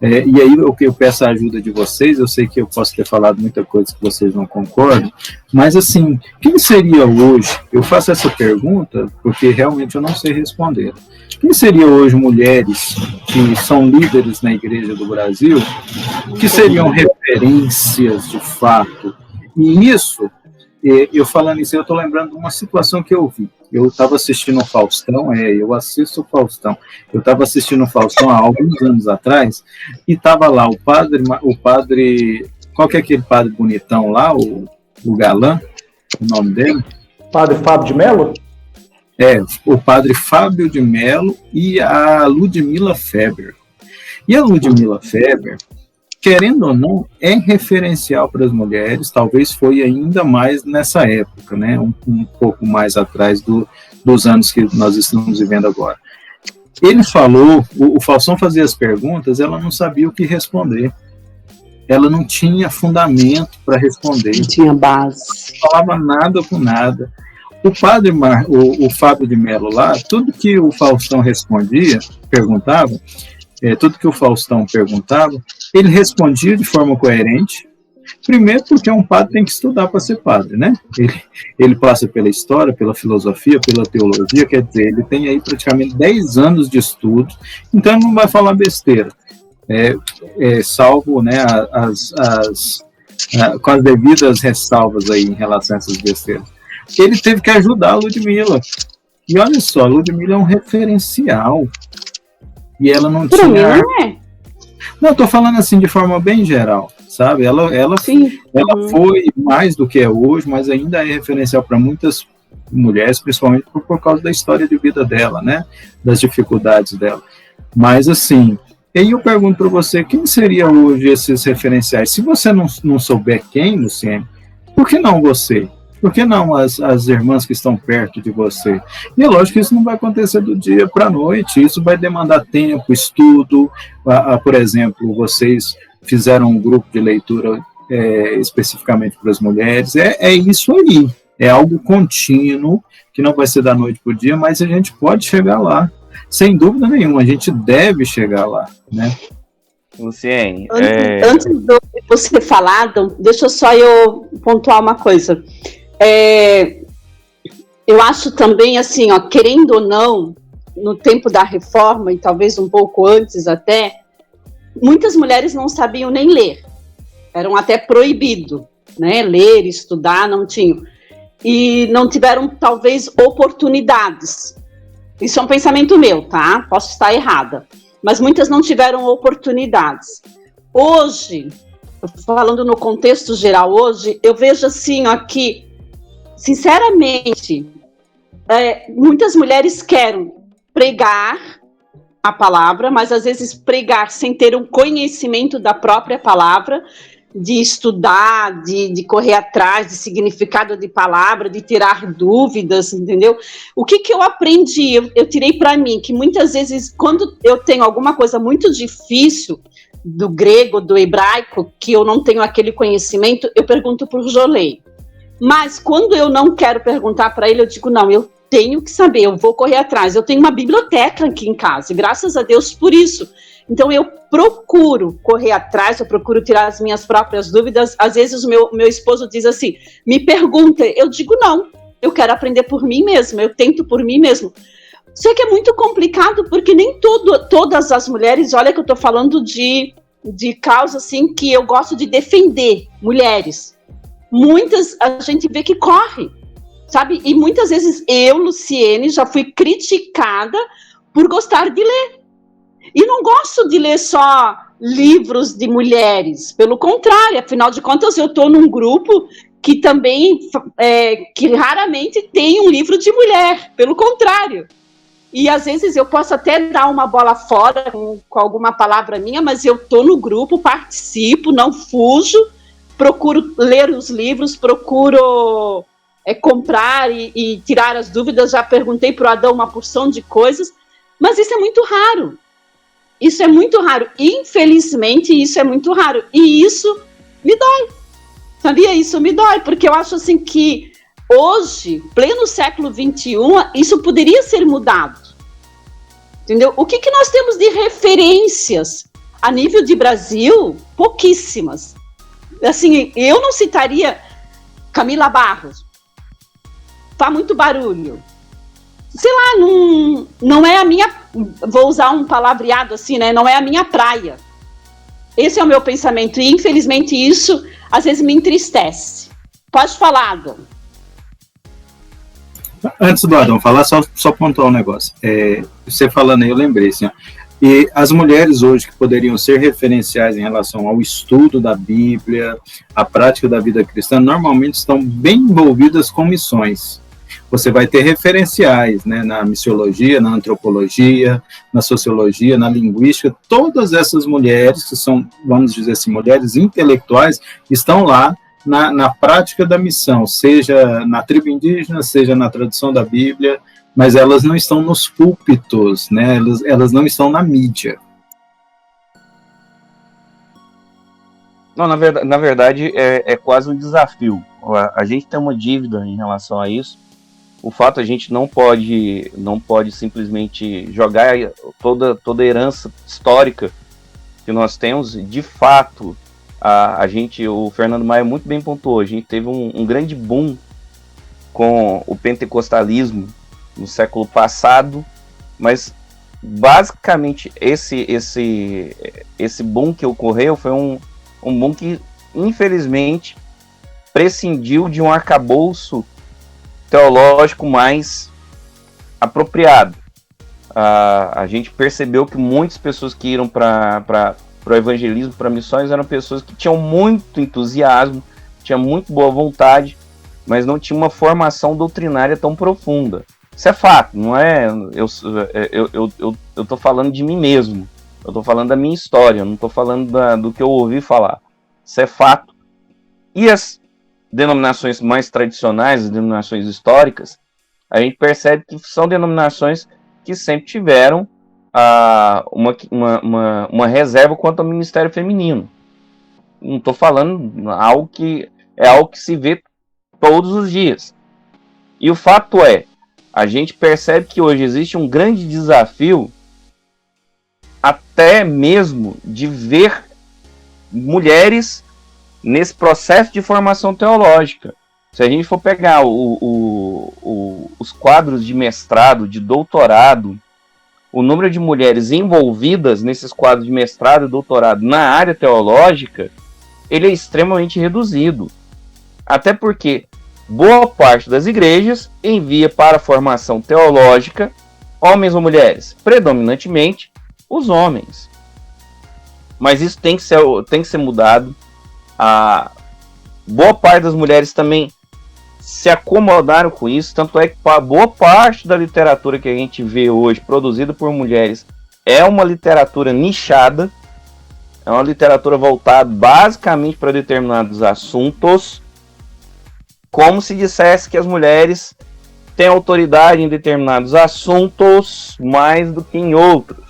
e aí eu peço a ajuda de vocês. Eu sei que eu posso ter falado muita coisa que vocês não concordam, mas assim, quem seria hoje, eu faço essa pergunta porque realmente eu não sei responder, quem seria hoje mulheres que são líderes na igreja do Brasil, que seriam referências de fato? E isso, eu falando isso, eu estou lembrando de uma situação que eu vi. Eu estava assistindo o Faustão, eu assisto o Faustão. Eu estava assistindo o Faustão há alguns anos atrás, e estava lá o padre, qual que é aquele padre bonitão lá, o galã, o nome dele? Padre Fábio de Mello? O padre Fábio de Mello e a Ludmila Feber. E a Ludmila Feber, querendo ou não, é referencial para as mulheres, talvez foi ainda mais nessa época, né? Um pouco mais atrás dos anos que nós estamos vivendo agora. Ele falou, o Faustão fazia as perguntas, ela não sabia o que responder. Ela não tinha fundamento para responder. Não tinha base. Não falava nada com nada. O Fábio de Mello lá, tudo que o Faustão perguntava, tudo que o Faustão perguntava, ele respondia de forma coerente. Primeiro porque um padre tem que estudar para ser padre, né? Ele passa pela história, pela filosofia, pela teologia, quer dizer, ele tem aí praticamente 10 anos de estudo, então ele não vai falar besteira, salvo, né, com as devidas ressalvas aí em relação a essas besteiras. Ele teve que ajudar a Ludmila. E olha só, a Ludmila é um referencial. E ela não tinha... Não, eu tô falando assim de forma bem geral, sabe? Ela foi mais do que é hoje, mas ainda é referencial para muitas mulheres, principalmente por causa da história de vida dela, né? Das dificuldades dela. Mas assim, aí eu pergunto para você, quem seria hoje esses referenciais? Se você não souber quem, Luciene, por que não você? Por que não as irmãs que estão perto de você? E é lógico que isso não vai acontecer do dia para a noite, isso vai demandar tempo, estudo. Por exemplo, vocês fizeram um grupo de leitura especificamente para as mulheres, é isso aí, é algo contínuo, que não vai ser da noite para o dia, mas a gente pode chegar lá, sem dúvida nenhuma, a gente deve chegar lá, né? Luciene, antes de você falar, deixa só eu pontuar uma coisa. Eu acho também, assim, querendo ou não, no tempo da reforma, e talvez um pouco antes até, muitas mulheres não sabiam nem ler. Eram até proibido, né? Ler, estudar, não tinham. E não tiveram, talvez, oportunidades. Isso é um pensamento meu, tá? Posso estar errada. Mas muitas não tiveram oportunidades. Hoje, falando no contexto geral hoje, eu vejo assim, que sinceramente, muitas mulheres querem pregar a palavra, mas às vezes pregar sem ter um conhecimento da própria palavra, de estudar, de correr atrás, de significado de palavra, de tirar dúvidas, entendeu? O que eu aprendi, eu tirei para mim, que muitas vezes, quando eu tenho alguma coisa muito difícil, do grego, do hebraico, que eu não tenho aquele conhecimento, eu pergunto para o Jolei. Mas quando eu não quero perguntar para ele, eu digo, não, eu tenho que saber, eu vou correr atrás. Eu tenho uma biblioteca aqui em casa, e graças a Deus por isso. Então eu procuro correr atrás, eu procuro tirar as minhas próprias dúvidas. Às vezes o meu esposo diz assim, me pergunta, eu digo não, eu quero aprender por mim mesmo, eu tento por mim mesmo. Só que é muito complicado, porque nem todas as mulheres, olha que eu estou falando de causa assim, que eu gosto de defender, mulheres. Muitas a gente vê que corre, sabe? E muitas vezes eu, Luciene, já fui criticada por gostar de ler. E não gosto de ler só livros de mulheres, pelo contrário, afinal de contas eu estou num grupo que também, que raramente tem um livro de mulher, pelo contrário. E às vezes eu posso até dar uma bola fora com alguma palavra minha, mas eu estou no grupo, participo, não fujo, procuro ler os livros, procuro comprar e tirar as dúvidas. Já perguntei para o Adão uma porção de coisas, mas isso é muito raro. Isso é muito raro. Infelizmente, isso é muito raro. E isso me dói. Sabia? Isso me dói, porque eu acho assim que hoje, pleno século XXI, isso poderia ser mudado. Entendeu? O que nós temos de referências a nível de Brasil? Pouquíssimas. Assim, eu não citaria Camila Barros. Faz muito barulho. Sei lá, não é a minha... Vou usar um palavreado assim, né? Não é a minha praia. Esse é o meu pensamento. E, infelizmente, isso às vezes me entristece. Pode falar, Adão. Antes do Adão falar, só pontuar um negócio. Você falando aí, eu lembrei, assim, ó, e as mulheres hoje que poderiam ser referenciais em relação ao estudo da Bíblia, à prática da vida cristã, normalmente estão bem envolvidas com missões. Você vai ter referenciais, né, na missiologia, na antropologia, na sociologia, na linguística. Todas essas mulheres, que são, vamos dizer assim, mulheres intelectuais, estão lá na prática da missão, seja na tribo indígena, seja na tradução da Bíblia, mas elas não estão nos púlpitos, né? Elas não estão na mídia. Não, na verdade é quase um desafio. A gente tem uma dívida em relação a isso. O fato, a gente não pode simplesmente jogar toda a herança histórica que nós temos. De fato, o Fernando Maia muito bem pontuou, a gente teve um grande boom com o pentecostalismo no século passado, mas basicamente esse boom que ocorreu foi um boom que, infelizmente, prescindiu de um arcabouço teológico mais apropriado. A gente percebeu que muitas pessoas que iram para o evangelismo, para missões, eram pessoas que tinham muito entusiasmo, tinham muito boa vontade, mas não tinham uma formação doutrinária tão profunda. Isso é fato, não é? Eu estou falando de mim mesmo, eu estou falando da minha história, eu não estou falando do que eu ouvi falar. Isso é fato. E as denominações mais tradicionais, as denominações históricas, a gente percebe que são denominações que sempre tiveram uma reserva quanto ao ministério feminino. Não estou falando algo que se vê todos os dias. E o fato é, a gente percebe que hoje existe um grande desafio até mesmo de ver mulheres nesse processo de formação teológica. Se a gente for pegar os quadros de mestrado, de doutorado, o número de mulheres envolvidas nesses quadros de mestrado e doutorado na área teológica, ele é extremamente reduzido. Até porque boa parte das igrejas envia para a formação teológica homens ou mulheres, predominantemente os homens. Mas isso tem que ser mudado. A boa parte das mulheres também se acomodaram com isso, tanto é que a boa parte da literatura que a gente vê hoje produzida por mulheres é uma literatura nichada, é uma literatura voltada basicamente para determinados assuntos, como se dissesse que as mulheres têm autoridade em determinados assuntos mais do que em outros.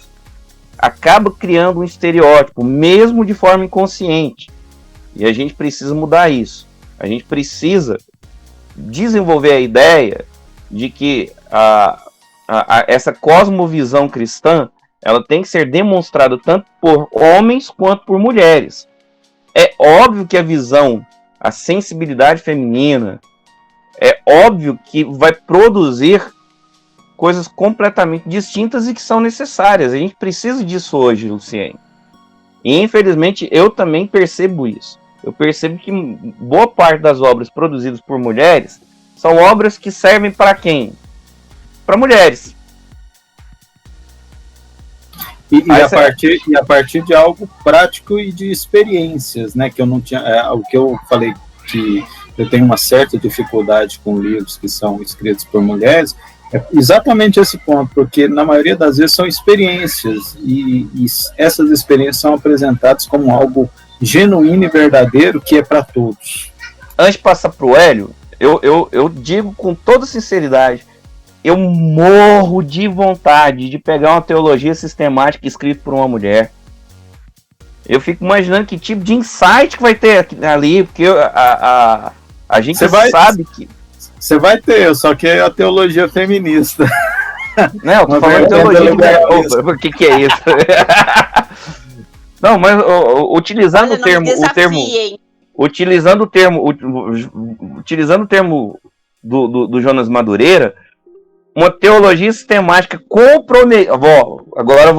Acaba criando um estereótipo, mesmo de forma inconsciente. E a gente precisa mudar isso. A gente precisa desenvolver a ideia de que essa cosmovisão cristã, ela tem que ser demonstrada tanto por homens quanto por mulheres. É óbvio que a sensibilidade feminina, é óbvio que vai produzir coisas completamente distintas e que são necessárias. A gente precisa disso hoje, Luciene. E infelizmente eu também percebo isso. Eu percebo que boa parte das obras produzidas por mulheres são obras que servem para quem? Para mulheres. E a partir de algo prático e de experiências, né? Que eu não tinha. O que eu falei que eu tenho uma certa dificuldade com livros que são escritos por mulheres, é exatamente esse ponto, porque na maioria das vezes são experiências, e essas experiências são apresentadas como algo genuíno e verdadeiro, que é para todos. Antes de passar para o Hélio, eu digo com toda sinceridade, eu morro de vontade de pegar uma teologia sistemática escrita por uma mulher. Eu fico imaginando que tipo de insight que vai ter ali, porque a gente sabe que... Você vai ter, só que é a teologia feminista. Não, eu tô falando de teologia... O que é isso? Não, mas utilizando o termo... Utilizando o termo do Jonas Madureira, uma teologia sistemática comprometida... Agora eu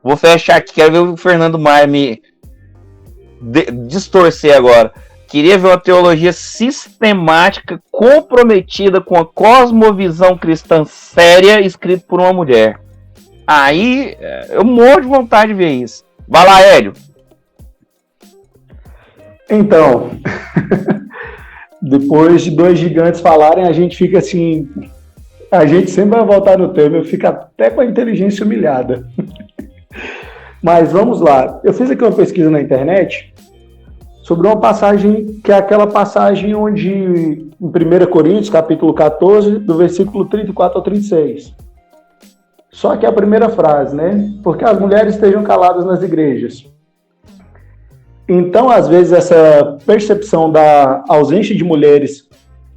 vou fechar aqui, quero ver o Fernando Maia me distorcer agora. Queria ver uma teologia sistemática comprometida com a cosmovisão cristã séria escrita por uma mulher. Aí eu morro de vontade de ver isso. Vai lá, Hélio. Então, depois de dois gigantes falarem, a gente fica assim... A gente sempre vai voltar no tema, eu fico até com a inteligência humilhada. Mas vamos lá. Eu fiz aqui uma pesquisa na internet sobre uma passagem, que é aquela passagem onde, em 1 Coríntios, capítulo 14, do versículo 34 ao 36. Só que a primeira frase, né? Porque as mulheres estejam caladas nas igrejas. Então, às vezes, essa percepção da ausência de mulheres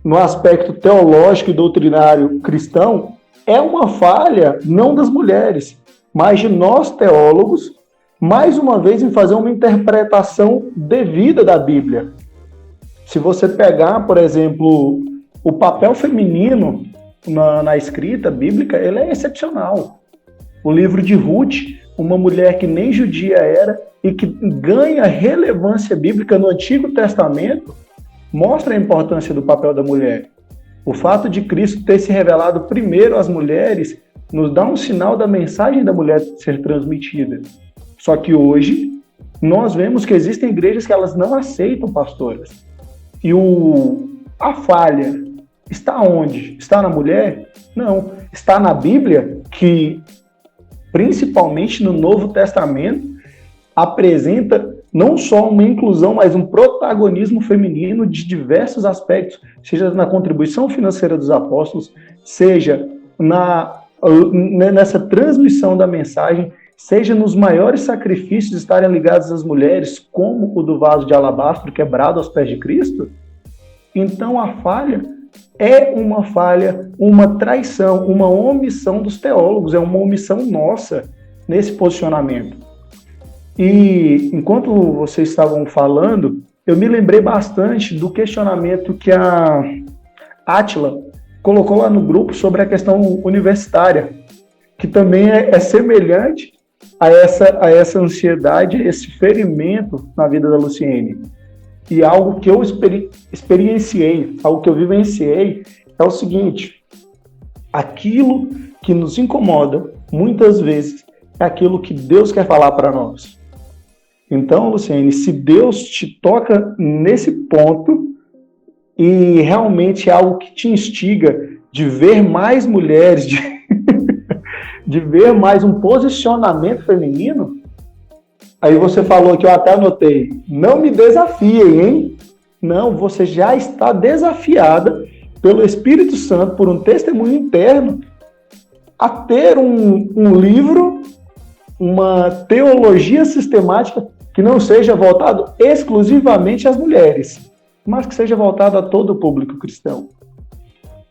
no aspecto teológico e doutrinário cristão é uma falha não das mulheres, mas de nós teólogos, mais uma vez em fazer uma interpretação devida da Bíblia. Se você pegar, por exemplo, o papel feminino na escrita bíblica, ele é excepcional. O livro de Ruth, uma mulher que nem judia era e que ganha relevância bíblica no Antigo Testamento, mostra a importância do papel da mulher. O fato de Cristo ter se revelado primeiro às mulheres nos dá um sinal da mensagem da mulher ser transmitida. Só que hoje, nós vemos que existem igrejas que elas não aceitam pastoras. E a falha está onde? Está na mulher? Não. Está na Bíblia, que, principalmente no Novo Testamento, apresenta não só uma inclusão, mas um protagonismo feminino de diversos aspectos, seja na contribuição financeira dos apóstolos, seja nessa transmissão da mensagem, seja nos maiores sacrifícios estarem ligados às mulheres, como o do vaso de alabastro quebrado aos pés de Cristo. Então a falha é uma falha, uma traição, uma omissão dos teólogos, é uma omissão nossa nesse posicionamento. E enquanto vocês estavam falando, eu me lembrei bastante do questionamento que a Átila colocou lá no grupo sobre a questão universitária, que também é semelhante a essa ansiedade, esse ferimento na vida da Luciene. E algo que eu experienciei, algo que eu vivenciei, é o seguinte: aquilo que nos incomoda, muitas vezes, é aquilo que Deus quer falar para nós. Então, Luciene, se Deus te toca nesse ponto e realmente é algo que te instiga de ver mais mulheres, de ver mais um posicionamento feminino, aí você falou que eu até anotei, não me desafiem, hein? Não, você já está desafiada pelo Espírito Santo, por um testemunho interno, a ter um livro, uma teologia sistemática que não seja voltado exclusivamente às mulheres, mas que seja voltado a todo o público cristão.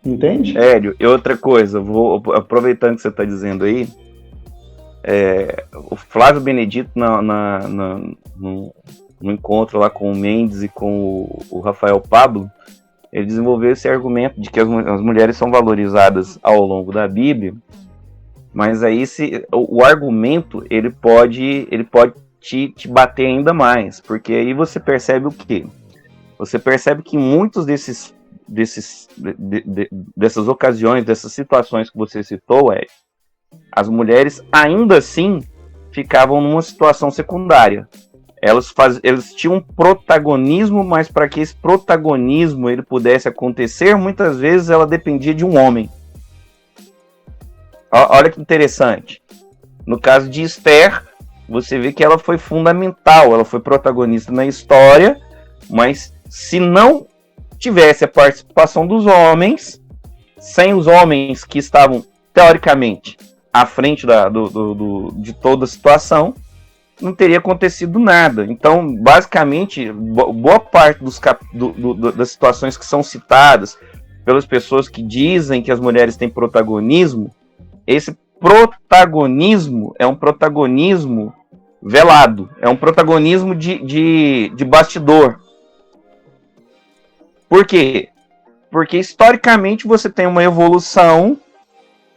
Entende? Hélio, e outra coisa, aproveitando que você está dizendo aí, o Flávio Benedito no encontro lá com o Mendes e com o Rafael Pablo, ele desenvolveu esse argumento de que as mulheres são valorizadas ao longo da Bíblia, mas aí o argumento ele pode te bater ainda mais, porque aí você percebe o quê? Você percebe que em muitos dessas ocasiões, dessas situações que você citou, as mulheres ainda assim ficavam numa situação secundária. Eles tinham um protagonismo, mas para que esse protagonismo ele pudesse acontecer, muitas vezes ela dependia de um homem. Olha que interessante. No caso de Esther, você vê que ela foi fundamental, ela foi protagonista na história, mas se não tivesse a participação dos homens, sem os homens que estavam, teoricamente, à frente de toda a situação, não teria acontecido nada. Então, basicamente, boa parte das situações que são citadas pelas pessoas que dizem que as mulheres têm protagonismo, esse protagonismo é um protagonismo velado, é um protagonismo de bastidor. Por quê? Porque, historicamente, você tem uma evolução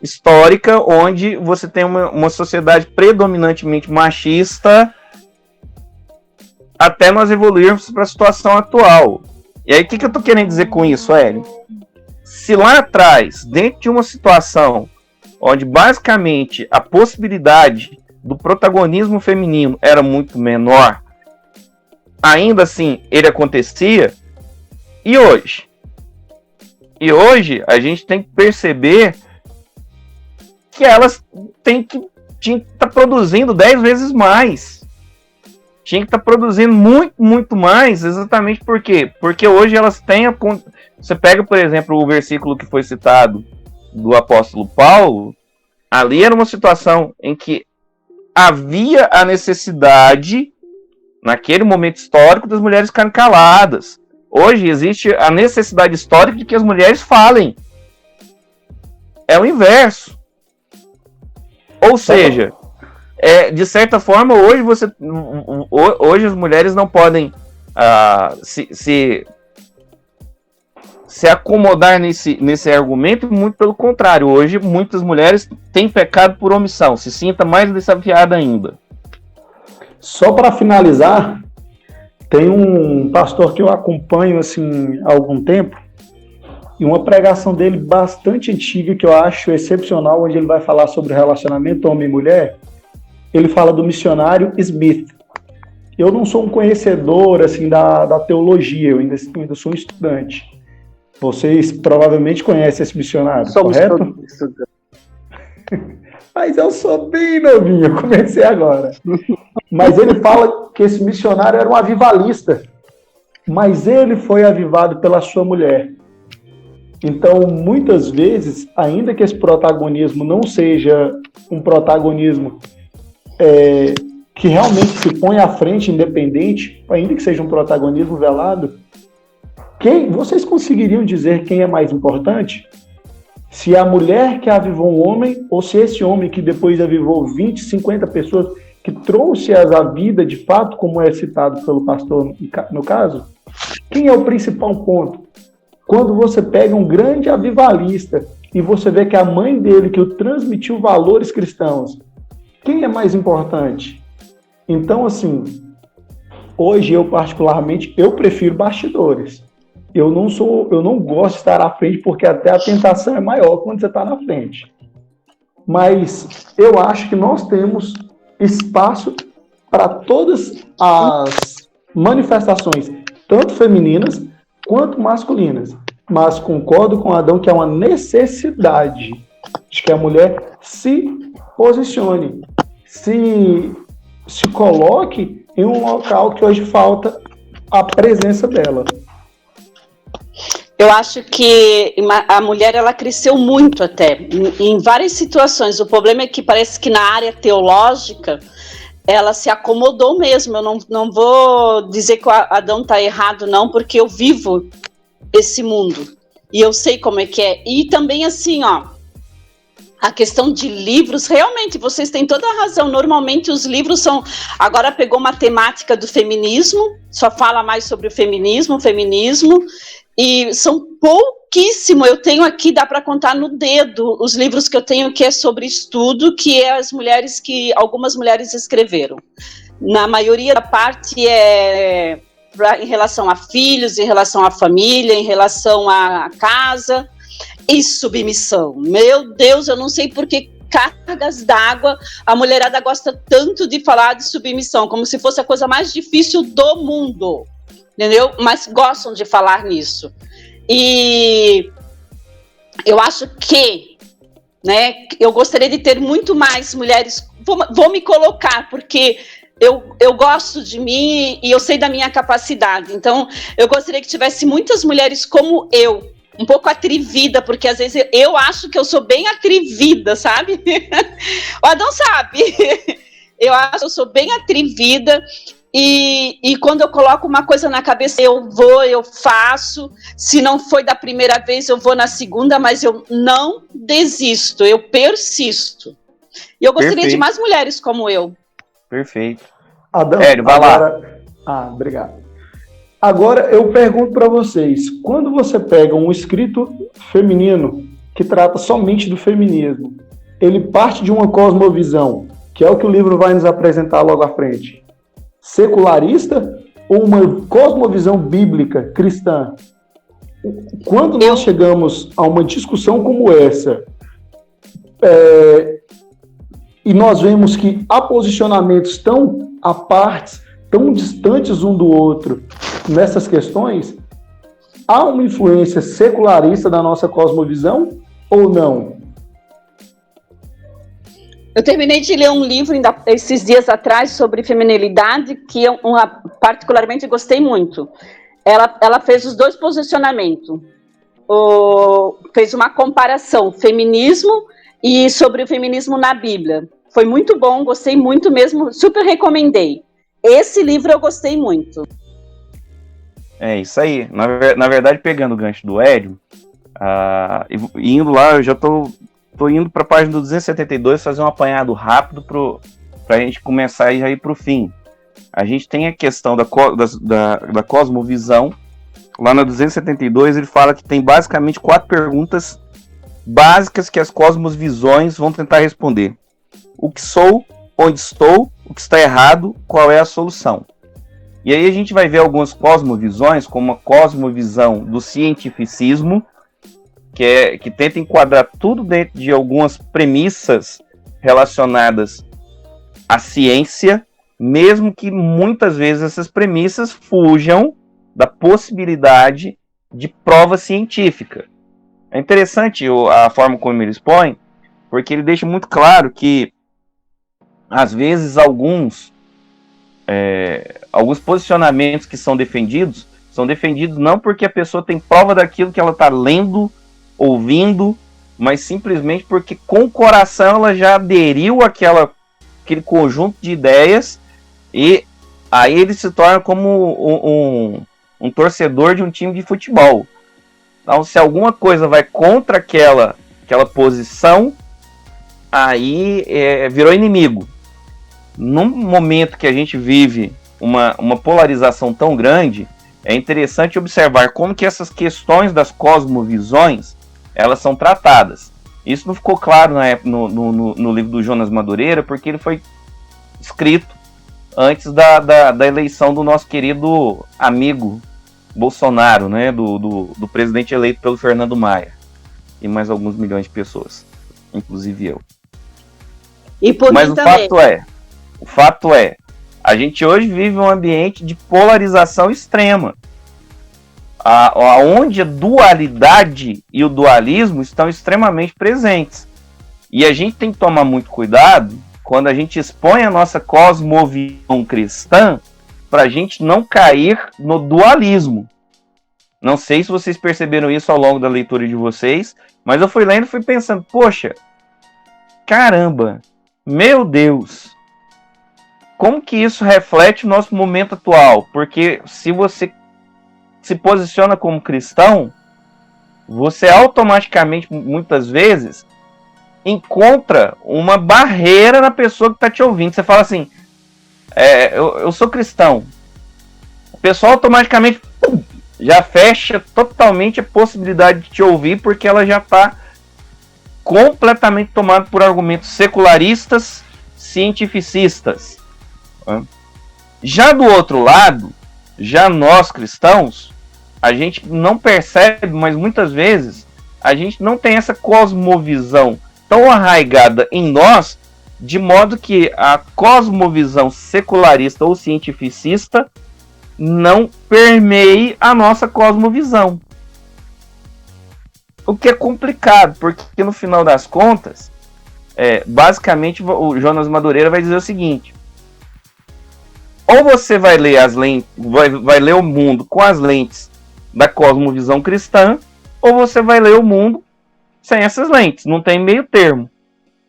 histórica onde você tem uma sociedade predominantemente machista até nós evoluirmos para a situação atual. E aí, o que eu estou querendo dizer com isso, Hélio? Se lá atrás, dentro de uma situação onde basicamente a possibilidade do protagonismo feminino era muito menor, ainda assim ele acontecia, e hoje? E hoje a gente tem que perceber que elas tinham que estar produzindo 10 vezes mais. Tinha que estar produzindo muito, muito mais, exatamente por quê? Porque hoje elas têm Você pega, por exemplo, o versículo que foi citado do apóstolo Paulo, ali era uma situação em que havia a necessidade, naquele momento histórico, das mulheres ficarem caladas. Hoje existe a necessidade histórica de que as mulheres falem. É o inverso. Ou seja, de certa forma, hoje as mulheres não podem se acomodar nesse argumento, muito pelo contrário. Hoje, muitas mulheres têm pecado por omissão. Se sinta mais desafiada ainda. Só para finalizar, tem um pastor que eu acompanho assim, há algum tempo, e uma pregação dele bastante antiga, que eu acho excepcional, onde ele vai falar sobre o relacionamento homem e mulher. Ele fala do missionário Smith. Eu não sou um conhecedor assim, da teologia, eu ainda sou um estudante. Vocês provavelmente conhecem esse missionário, correto? Mas eu sou bem novinho, comecei agora. Mas ele fala que esse missionário era um avivalista, mas ele foi avivado pela sua mulher. Então, muitas vezes, ainda que esse protagonismo não seja um protagonismo que realmente se põe à frente, independente, ainda que seja um protagonismo velado, vocês conseguiriam dizer quem é mais importante? Se a mulher que avivou um homem, ou se esse homem que depois avivou 20, 50 pessoas, que trouxe-as à vida de fato, como é citado pelo pastor no caso? Quem é o principal ponto? Quando você pega um grande avivalista e você vê que a mãe dele, que o transmitiu valores cristãos, quem é mais importante? Então, assim, hoje eu particularmente, eu prefiro bastidores. Eu não gosto de estar à frente, porque até a tentação é maior quando você está na frente. Mas eu acho que nós temos espaço para todas as manifestações, tanto femininas quanto masculinas. Mas concordo com Adão que é uma necessidade de que a mulher se posicione, se coloque em um local que hoje falta a presença dela. Eu acho que a mulher, ela cresceu muito até, em várias situações. O problema é que parece que na área teológica, ela se acomodou mesmo. Eu não vou dizer que o Adão está errado, não, porque eu vivo esse mundo. E eu sei como é que é. E também assim, a questão de livros, realmente, vocês têm toda a razão. Normalmente os livros são... Agora pegou uma temática do feminismo, só fala mais sobre o feminismo, e são pouquíssimos. Eu tenho aqui, dá para contar no dedo, os livros que eu tenho que é sobre estudo, que é algumas mulheres escreveram. Na maioria da parte é em relação a filhos, em relação à família, em relação à casa e submissão. Meu Deus, eu não sei por que cargas d'água, a mulherada gosta tanto de falar de submissão, como se fosse a coisa mais difícil do mundo, entendeu? Mas gostam de falar nisso. E eu acho que, né, eu gostaria de ter muito mais mulheres, vou me colocar, porque eu gosto de mim e eu sei da minha capacidade, então eu gostaria que tivesse muitas mulheres como eu, um pouco atrevida, porque às vezes eu acho que eu sou bem atrevida, sabe? O Adão sabe, eu acho que eu sou bem atrevida. E quando eu coloco uma coisa na cabeça, eu faço. Se não foi da primeira vez, eu vou na segunda, mas eu não desisto, eu persisto. E eu gostaria de mais mulheres como eu. Perfeito. Adão, vai lá. Obrigado. Agora eu pergunto para vocês, quando você pega um escrito feminino que trata somente do feminismo, ele parte de uma cosmovisão, que é o que o livro vai nos apresentar logo à frente, secularista ou uma cosmovisão bíblica cristã? Quando nós chegamos a uma discussão como essa, e nós vemos que há posicionamentos tão à parte, tão distantes um do outro nessas questões, há uma influência secularista da nossa cosmovisão ou não? Eu terminei de ler um livro esses dias atrás sobre feminilidade, que eu particularmente gostei muito. Ela fez os dois posicionamentos. Fez uma comparação, feminismo e sobre o feminismo na Bíblia. Foi muito bom, gostei muito mesmo, super recomendei. Esse livro eu gostei muito. É isso aí. Na verdade, pegando o gancho do Hélio, indo lá, eu já tô indo para a página do 272 fazer um apanhado rápido para a gente começar a ir para o fim. A gente tem a questão da cosmovisão. Lá na 272 ele fala que tem basicamente 4 perguntas básicas que as cosmovisões vão tentar responder. O que sou? Onde estou? O que está errado? Qual é a solução? E aí a gente vai ver algumas cosmovisões, como a cosmovisão do cientificismo, que tenta enquadrar tudo dentro de algumas premissas relacionadas à ciência, mesmo que muitas vezes essas premissas fujam da possibilidade de prova científica. É interessante a forma como ele expõe, porque ele deixa muito claro que, às vezes, alguns posicionamentos que são defendidos não porque a pessoa tem prova daquilo que ela está lendo, ouvindo, mas simplesmente porque com o coração ela já aderiu àquele conjunto de ideias, e aí ele se torna como um torcedor de um time de futebol. Então, se alguma coisa vai contra aquela posição, aí virou inimigo. Num momento que a gente vive uma polarização tão grande, é interessante observar como que essas questões das cosmovisões elas são tratadas. Isso não ficou claro no livro do Jonas Madureira, porque ele foi escrito antes da eleição do nosso querido amigo Bolsonaro, né, do presidente eleito pelo Fernando Maia, e mais alguns milhões de pessoas, inclusive eu. E por Mas mim o também. fato é, a gente hoje vive um ambiente de polarização extrema, onde a dualidade e o dualismo estão extremamente presentes. E a gente tem que tomar muito cuidado quando a gente expõe a nossa cosmovisão cristã, para a gente não cair no dualismo. Não sei se vocês perceberam isso ao longo da leitura de vocês, mas eu fui lendo e fui pensando, poxa, caramba, meu Deus, como que isso reflete o nosso momento atual? Porque se você se posiciona como cristão, você automaticamente, muitas vezes, encontra uma barreira na pessoa que está te ouvindo. Você fala assim, eu sou cristão. O pessoal automaticamente já fecha totalmente a possibilidade de te ouvir, porque ela já está completamente tomada por argumentos secularistas, cientificistas. Já do outro lado, já nós cristãos, a gente não percebe, mas muitas vezes a gente não tem essa cosmovisão tão arraigada em nós, de modo que a cosmovisão secularista ou cientificista não permeie a nossa cosmovisão. O que é complicado, porque no final das contas, basicamente o Jonas Madureira vai dizer o seguinte: ou você vai ler as lentes, vai ler o mundo com as lentes da cosmovisão cristã, ou você vai ler o mundo sem essas lentes, não tem meio termo,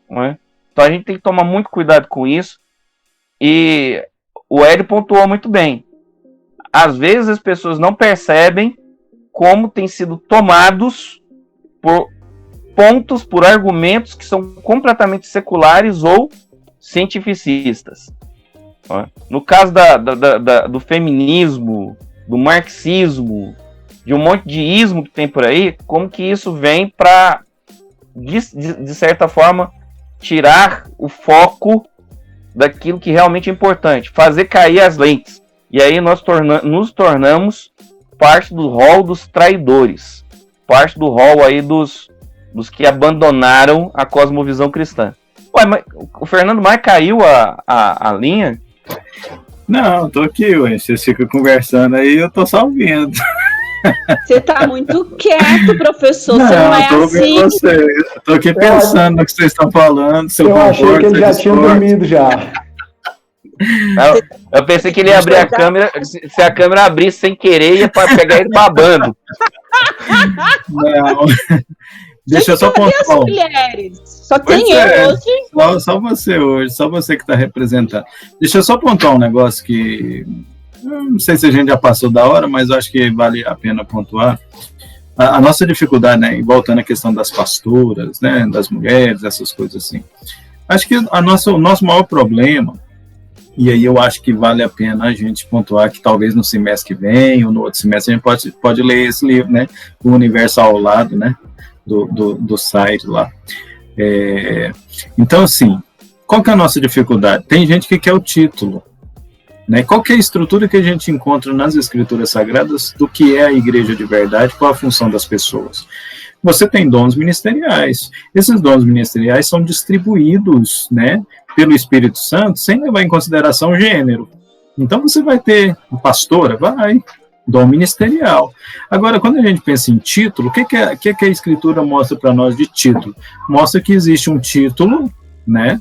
não é? Então a gente tem que tomar muito cuidado com isso, e o Hélio pontuou muito bem. Às vezes as pessoas não percebem como têm sido tomados por pontos, por argumentos que são completamente seculares ou cientificistas. No caso do feminismo, do marxismo, de um monte de ismo que tem por aí, como que isso vem para, de certa forma, tirar o foco daquilo que realmente é importante, fazer cair as lentes. E aí nós nos tornamos parte do rol dos traidores, parte do rol aí dos que abandonaram a cosmovisão cristã. Ué, mas o Fernando Maia caiu a linha? Não, tô aqui, ué. Vocês ficam conversando aí, eu tô só ouvindo. Você tá muito quieto, professor. Você não é tô assim. Você. Eu tô aqui pensando no que vocês estão falando. Eu achei que ele já tinha dormido já. Eu pensei que ele ia abrir a câmera. Se a câmera abrisse sem querer, ia pegar ele babando. Não. Deixa eu só pontuar. Mulheres. Só tem eu hoje. Só você hoje, só você que está representando. Deixa eu só pontuar um negócio que não sei se a gente já passou da hora, mas eu acho que vale a pena pontuar. A nossa dificuldade, né, voltando à questão das pastoras, né, das mulheres, essas coisas assim. Acho que o nosso maior problema, e aí eu acho que vale a pena a gente pontuar que talvez no semestre que vem ou no outro semestre a gente pode ler esse livro, né, O Universo ao Lado, né, do site lá. Então, assim, qual que é a nossa dificuldade? Tem gente que quer o título, né? Qual que é a estrutura que a gente encontra nas escrituras sagradas do que é a igreja de verdade, qual a função das pessoas? Você tem dons ministeriais. Esses dons ministeriais são distribuídos, né, pelo Espírito Santo sem levar em consideração o gênero. Então você vai ter pastora, dom ministerial. Agora, quando a gente pensa em título, o que a Escritura mostra para nós de título? Mostra que existe um título, né,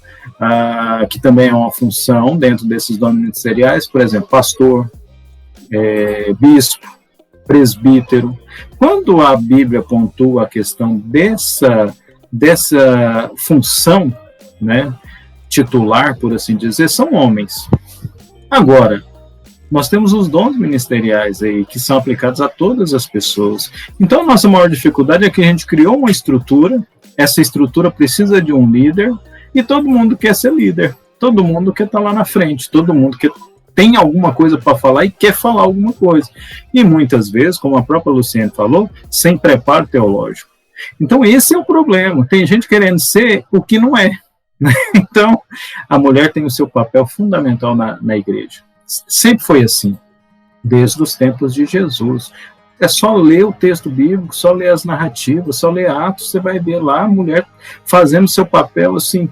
que também é uma função dentro desses dons ministeriais, por exemplo, pastor, bispo, presbítero. Quando a Bíblia pontua a questão dessa função, né, titular, por assim dizer, são homens. Agora, nós temos os dons ministeriais aí, que são aplicados a todas as pessoas. Então, a nossa maior dificuldade é que a gente criou uma estrutura, essa estrutura precisa de um líder, e todo mundo quer ser líder, todo mundo quer estar lá na frente, todo mundo quer, tem alguma coisa para falar e quer falar alguma coisa. E muitas vezes, como a própria Luciene falou, sem preparo teológico. Então, esse é o problema. Tem gente querendo ser o que não é. Então, a mulher tem o seu papel fundamental na igreja. Sempre foi assim, desde os tempos de Jesus. É só ler o texto bíblico, só ler as narrativas, só ler Atos, você vai ver lá a mulher fazendo seu papel assim,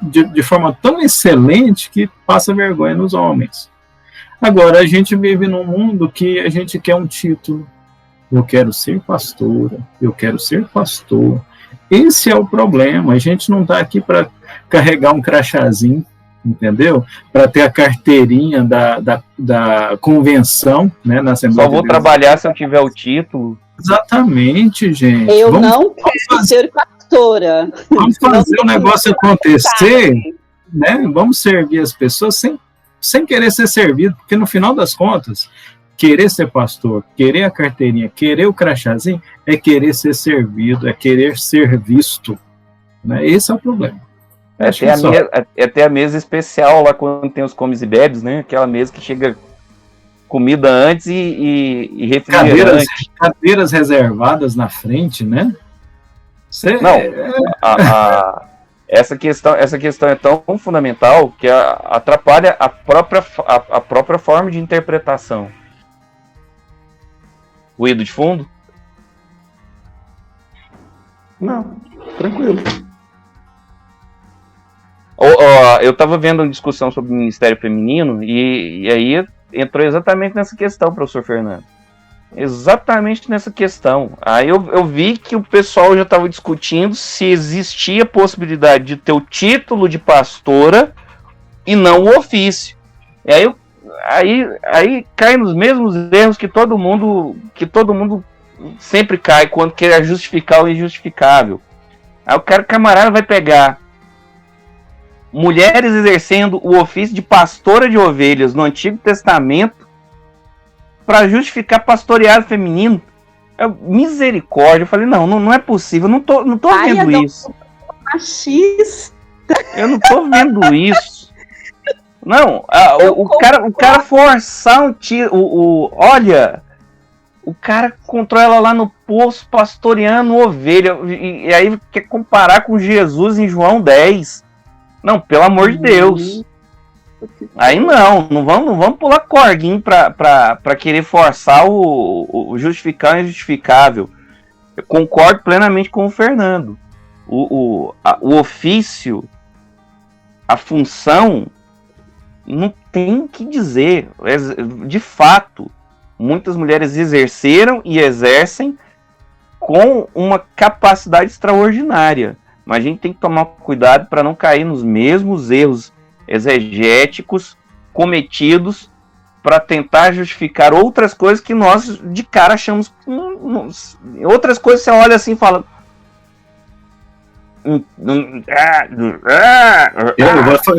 de forma tão excelente que passa vergonha nos homens. Agora, a gente vive num mundo que a gente quer um título. Eu quero ser pastora, eu quero ser pastor. Esse é o problema. A gente não está aqui para carregar um crachazinho, entendeu? Para ter a carteirinha da convenção, né, na Assembleia. Só vou trabalhar se eu tiver o título. Exatamente, gente. Eu não quero ser pastora. Vamos fazer o negócio acontecer, né? Vamos servir as pessoas sem querer ser servido, porque no final das contas, querer ser pastor, querer a carteirinha, querer o crachazinho, é querer ser servido, é querer ser visto, né? Esse é o problema. Até a mesa especial lá quando tem os comes e bebes, né? Aquela mesa que chega comida antes e refrigerante. Cadeiras reservadas na frente, né? Essa questão é tão fundamental que atrapalha a própria forma de interpretação. Ruído de fundo? Não, tranquilo. Eu estava vendo uma discussão sobre o Ministério Feminino e aí entrou exatamente nessa questão, professor Fernando. Exatamente nessa questão. Aí eu vi que o pessoal já estava discutindo se existia a possibilidade de ter o título de pastora e não o ofício. E aí cai nos mesmos erros que todo mundo sempre cai quando quer justificar o injustificável. Aí o camarada vai pegar mulheres exercendo o ofício de pastora de ovelhas no Antigo Testamento para justificar pastoreado feminino. Misericórdia. Eu falei, não é possível, não tô vendo isso. Machista. Eu não tô vendo isso. Não, o cara forçar um tiro. Olha, o cara controla lá no poço pastoreando ovelha. E aí quer comparar com Jesus em João 10. Não, pelo amor de Deus. Aí não vamos pular corguinho pra querer forçar o justificar o injustificável. Eu concordo plenamente com o Fernando. O ofício, a função, não tem o que dizer. De fato, muitas mulheres exerceram e exercem com uma capacidade extraordinária. Mas a gente tem que tomar cuidado para não cair nos mesmos erros exegéticos cometidos para tentar justificar outras coisas que nós de cara achamos. Outras coisas você olha assim e fala. Eu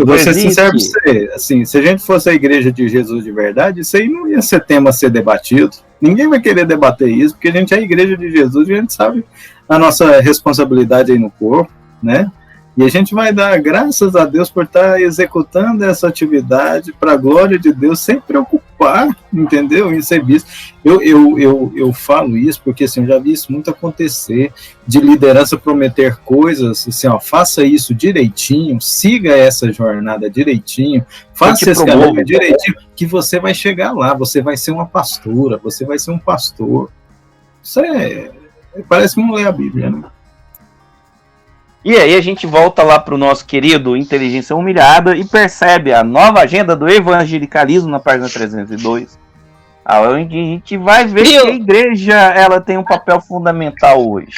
vou ser sincero pra você. Assim, se a gente fosse a igreja de Jesus de verdade, isso aí não ia ser tema a ser debatido. Ninguém vai querer debater isso, porque a gente é a igreja de Jesus e a gente sabe a nossa responsabilidade aí no corpo, né? E a gente vai dar graças a Deus por estar executando essa atividade para a glória de Deus, sem preocupar, entendeu? Em ser visto. Eu falo isso porque assim, eu já vi isso muito acontecer, de liderança prometer coisas, assim, ó, faça isso direitinho, siga essa jornada direitinho, faça esse caminho direitinho, que você vai chegar lá, você vai ser uma pastora, você vai ser um pastor. Isso parece que não lê a Bíblia, né? E aí a gente volta lá para o nosso querido Inteligência Humilhada e percebe a nova agenda do evangelicalismo na página 302, onde a gente vai ver que a igreja ela tem um papel fundamental hoje.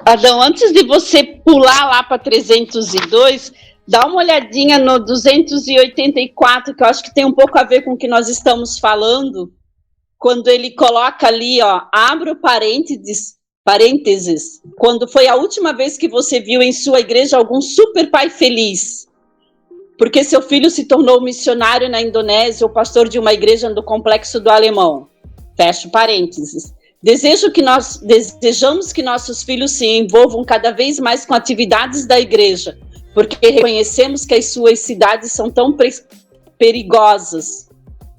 Adão, antes de você pular lá para 302, dá uma olhadinha no 284, que eu acho que tem um pouco a ver com o que nós estamos falando, quando ele coloca ali, ó, abro parênteses, quando foi a última vez que você viu em sua igreja algum super pai feliz? Porque seu filho se tornou missionário na Indonésia ou pastor de uma igreja do Complexo do Alemão. Fecho parênteses. Desejamos que nossos filhos se envolvam cada vez mais com atividades da igreja, porque reconhecemos que as suas cidades são tão perigosas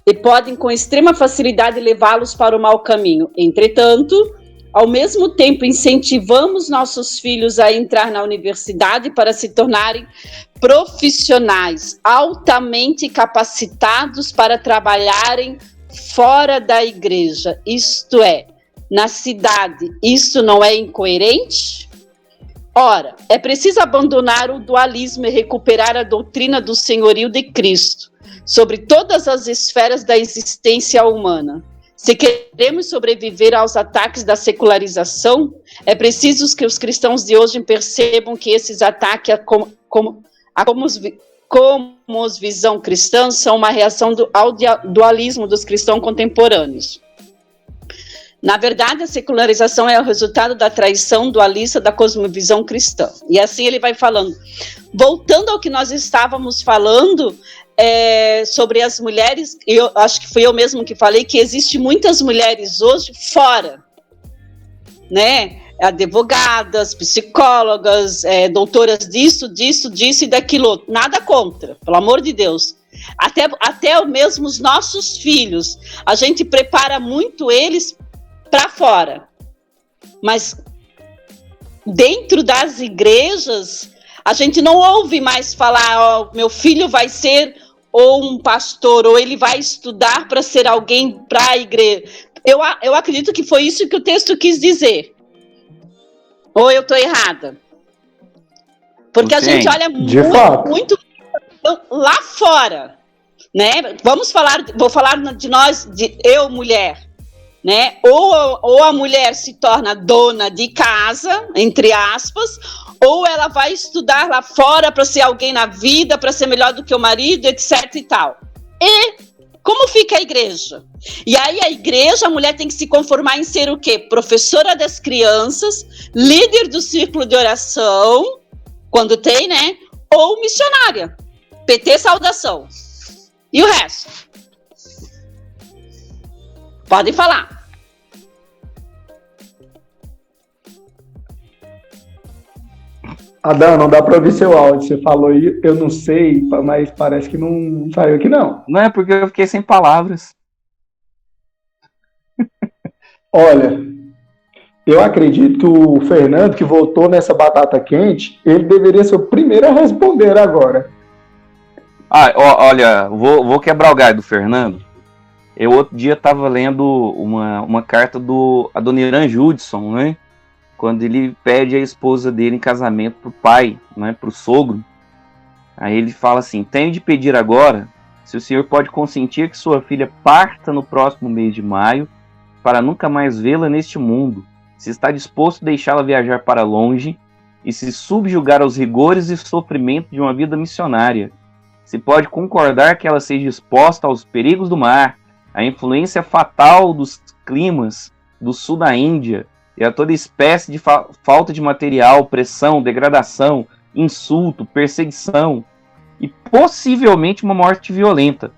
e podem com extrema facilidade levá-los para o mau caminho. Entretanto, ao mesmo tempo, incentivamos nossos filhos a entrar na universidade para se tornarem profissionais altamente capacitados para trabalharem fora da igreja, isto é, na cidade. Isso não é incoerente? Ora, é preciso abandonar o dualismo e recuperar a doutrina do senhorio de Cristo sobre todas as esferas da existência humana. Se queremos sobreviver aos ataques da secularização, é preciso que os cristãos de hoje percebam que esses ataques como visão cristã são uma reação ao dualismo dos cristãos contemporâneos. Na verdade, a secularização é o resultado da traição dualista da cosmovisão cristã. E assim ele vai falando. Voltando ao que nós estávamos falando, sobre as mulheres, eu acho que fui eu mesmo que falei que existem muitas mulheres hoje fora, né? Advogadas, psicólogas, doutoras disso e daquilo. Nada contra, pelo amor de Deus. Até mesmo os nossos filhos, a gente prepara muito eles para fora. Mas dentro das igrejas, a gente não ouve mais falar, meu filho vai ser ou um pastor, ou ele vai estudar para ser alguém para a igreja. Eu acredito que foi isso que o texto quis dizer. Ou eu estou errada? Porque a gente olha muito lá fora, né? Vou falar de nós, eu, mulher, né? Ou a mulher se torna dona de casa, entre aspas, ou ela vai estudar lá fora para ser alguém na vida, para ser melhor do que o marido, etc e tal. E como fica a igreja? E aí a mulher tem que se conformar em ser o quê? Professora das crianças, líder do círculo de oração, quando tem, né? Ou missionária. PT, saudação. E o resto? Podem falar. Adão, não dá para ouvir seu áudio. Você falou aí, eu não sei, mas parece que não saiu aqui, não. Não é porque eu fiquei sem palavras. Olha, eu acredito que o Fernando, que voltou nessa batata quente, ele deveria ser o primeiro a responder agora. Olha, vou quebrar o galho do Fernando. Eu outro dia estava lendo uma carta do Adoniran Judson, né? Quando ele pede a esposa dele em casamento pro pai, né? Pro sogro. Aí ele fala assim: tenho de pedir agora se o senhor pode consentir que sua filha parta no próximo mês de maio para nunca mais vê-la neste mundo, se está disposto a deixá-la viajar para longe e se subjugar aos rigores e sofrimento de uma vida missionária. Se pode concordar que ela seja exposta aos perigos do mar, à influência fatal dos climas do sul da Índia e a toda espécie de falta de material, pressão, degradação, insulto, perseguição e possivelmente uma morte violenta.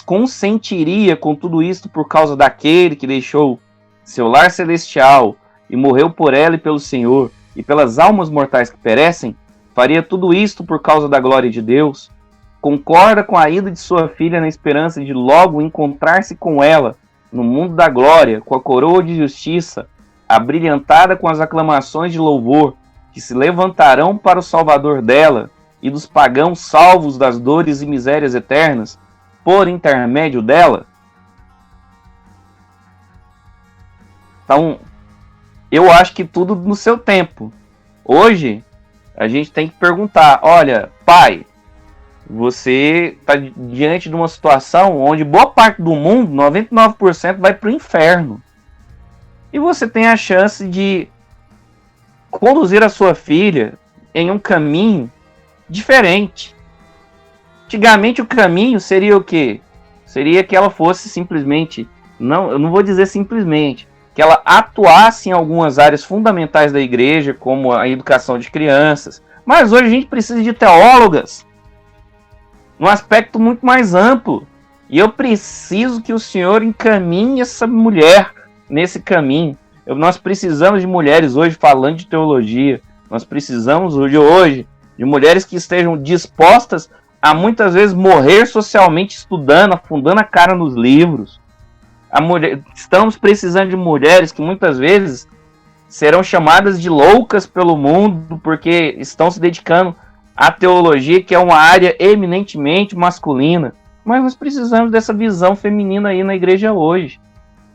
Consentiria com tudo isto por causa daquele que deixou seu lar celestial e morreu por ela e pelo Senhor e pelas almas mortais que perecem? Faria tudo isto por causa da glória de Deus? Concorda com a ida de sua filha na esperança de logo encontrar-se com ela no mundo da glória, com a coroa de justiça, abrilhantada com as aclamações de louvor que se levantarão para o Salvador dela e dos pagãos salvos das dores e misérias eternas por intermédio dela? Então, eu acho que tudo no seu tempo. Hoje, a gente tem que perguntar: olha, pai, você está diante de uma situação onde boa parte do mundo, 99%, vai para o inferno. E você tem a chance de conduzir a sua filha em um caminho diferente. Antigamente o caminho seria o quê? Seria que ela fosse simplesmente, eu não vou dizer simplesmente, que ela atuasse em algumas áreas fundamentais da igreja, como a educação de crianças. Mas hoje a gente precisa de teólogas, num aspecto muito mais amplo. E eu preciso que o Senhor encaminhe essa mulher nesse caminho. Nós precisamos de mulheres hoje falando de teologia. Nós precisamos hoje de mulheres que estejam dispostas a muitas vezes morrer socialmente estudando, afundando a cara nos livros. Estamos precisando de mulheres que muitas vezes serão chamadas de loucas pelo mundo porque estão se dedicando à teologia, que é uma área eminentemente masculina. Mas nós precisamos dessa visão feminina aí na igreja hoje.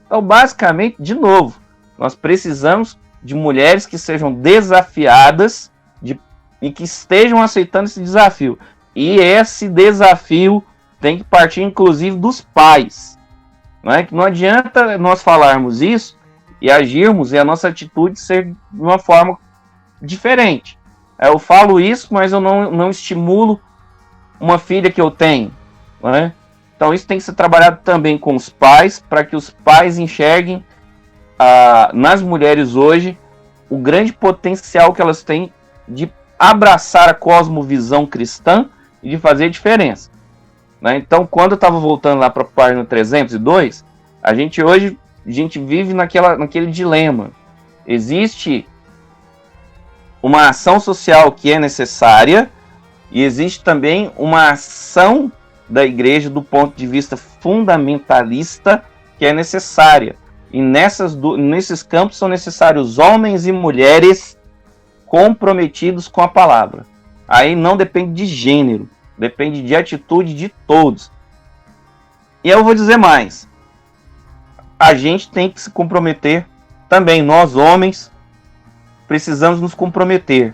Então, basicamente, de novo, nós precisamos de mulheres que sejam desafiadas e que estejam aceitando esse desafio. E esse desafio tem que partir, inclusive, dos pais. Não é? Que não adianta nós falarmos isso e agirmos e a nossa atitude ser de uma forma diferente. Eu falo isso, mas eu não estimulo uma filha que eu tenho. Não é? Então isso tem que ser trabalhado também com os pais, para que os pais enxerguem nas mulheres hoje o grande potencial que elas têm de abraçar a cosmovisão cristã e de fazer diferença. Né? Então, quando eu estava voltando lá para a página 302, a gente vive naquele dilema. Existe uma ação social que é necessária e existe também uma ação da igreja do ponto de vista fundamentalista que é necessária. E nesses campos são necessários homens e mulheres comprometidos com a palavra. Aí não depende de gênero, depende de atitude de todos. E eu vou dizer mais. A gente tem que se comprometer também. Nós, homens, precisamos nos comprometer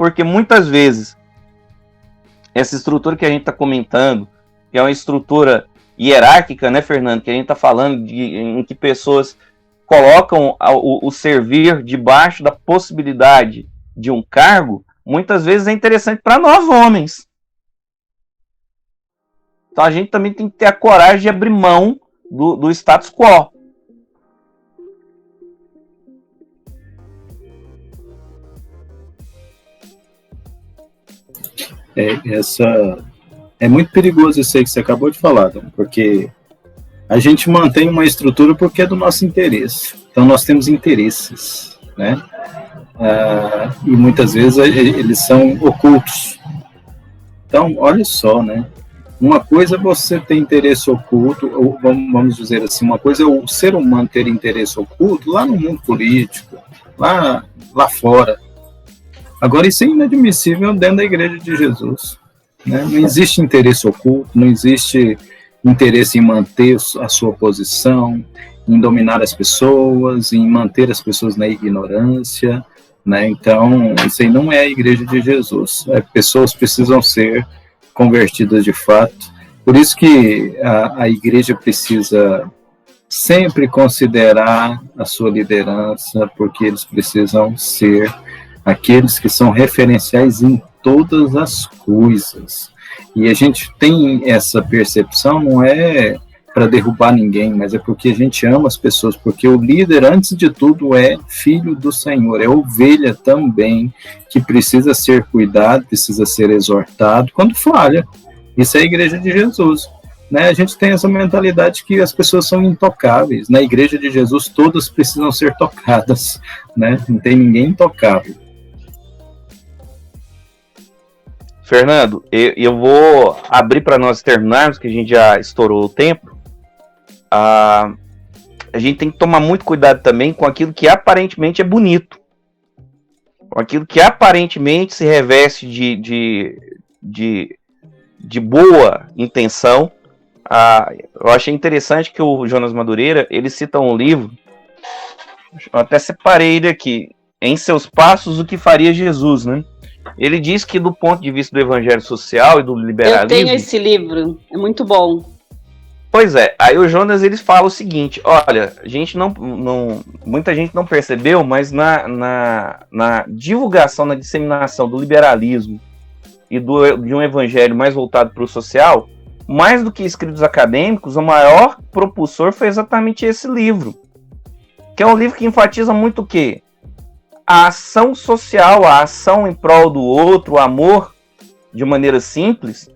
porque muitas vezes essa estrutura que a gente está comentando, que é uma estrutura hierárquica, né, Fernando, que a gente está falando em que pessoas colocam o servir debaixo da possibilidade de um cargo, muitas vezes é interessante para nós homens. Então a gente também tem que ter a coragem de abrir mão do status quo. É muito perigoso isso aí que você acabou de falar, porque a gente mantém uma estrutura porque é do nosso interesse. Então nós temos interesses, né? E muitas vezes eles são ocultos. Então, olha só, né? Uma coisa é você ter interesse oculto, ou vamos dizer assim, uma coisa é o ser humano ter interesse oculto lá no mundo político, lá fora. Agora, isso é inadmissível dentro da Igreja de Jesus, né? Não existe interesse oculto, não existe interesse em manter a sua posição, em dominar as pessoas, em manter as pessoas na ignorância, né? Então, isso aí não é a Igreja de Jesus. Pessoas precisam ser convertidas de fato. Por isso que a igreja precisa sempre considerar a sua liderança, porque eles precisam ser aqueles que são referenciais em todas as coisas. E a gente tem essa percepção, não é para derrubar ninguém, mas é porque a gente ama as pessoas, porque o líder, antes de tudo, é filho do Senhor, é ovelha também, que precisa ser cuidado, precisa ser exortado quando falha. Isso é a Igreja de Jesus, né? A gente tem essa mentalidade que as pessoas são intocáveis. Na Igreja de Jesus, todas precisam ser tocadas, né? Não tem ninguém intocável. Fernando, eu vou abrir para nós terminarmos, que a gente já estourou o tempo. A gente tem que tomar muito cuidado também com aquilo que aparentemente é bonito, com aquilo que aparentemente se reveste de boa intenção. Eu achei interessante que o Jonas Madureira, ele cita um livro, eu até separei ele aqui, Em Seus Passos, o que faria Jesus, né? Ele diz que do ponto de vista do evangelho social e do liberalismo... Eu tenho esse livro, é muito bom. Pois é, aí o Jonas ele fala o seguinte, olha, a gente muita gente não percebeu, mas na divulgação, na disseminação do liberalismo e de um evangelho mais voltado para o social, mais do que escritos acadêmicos, o maior propulsor foi exatamente esse livro, que é um livro que enfatiza muito o quê? A ação social, a ação em prol do outro, o amor, de maneira simples,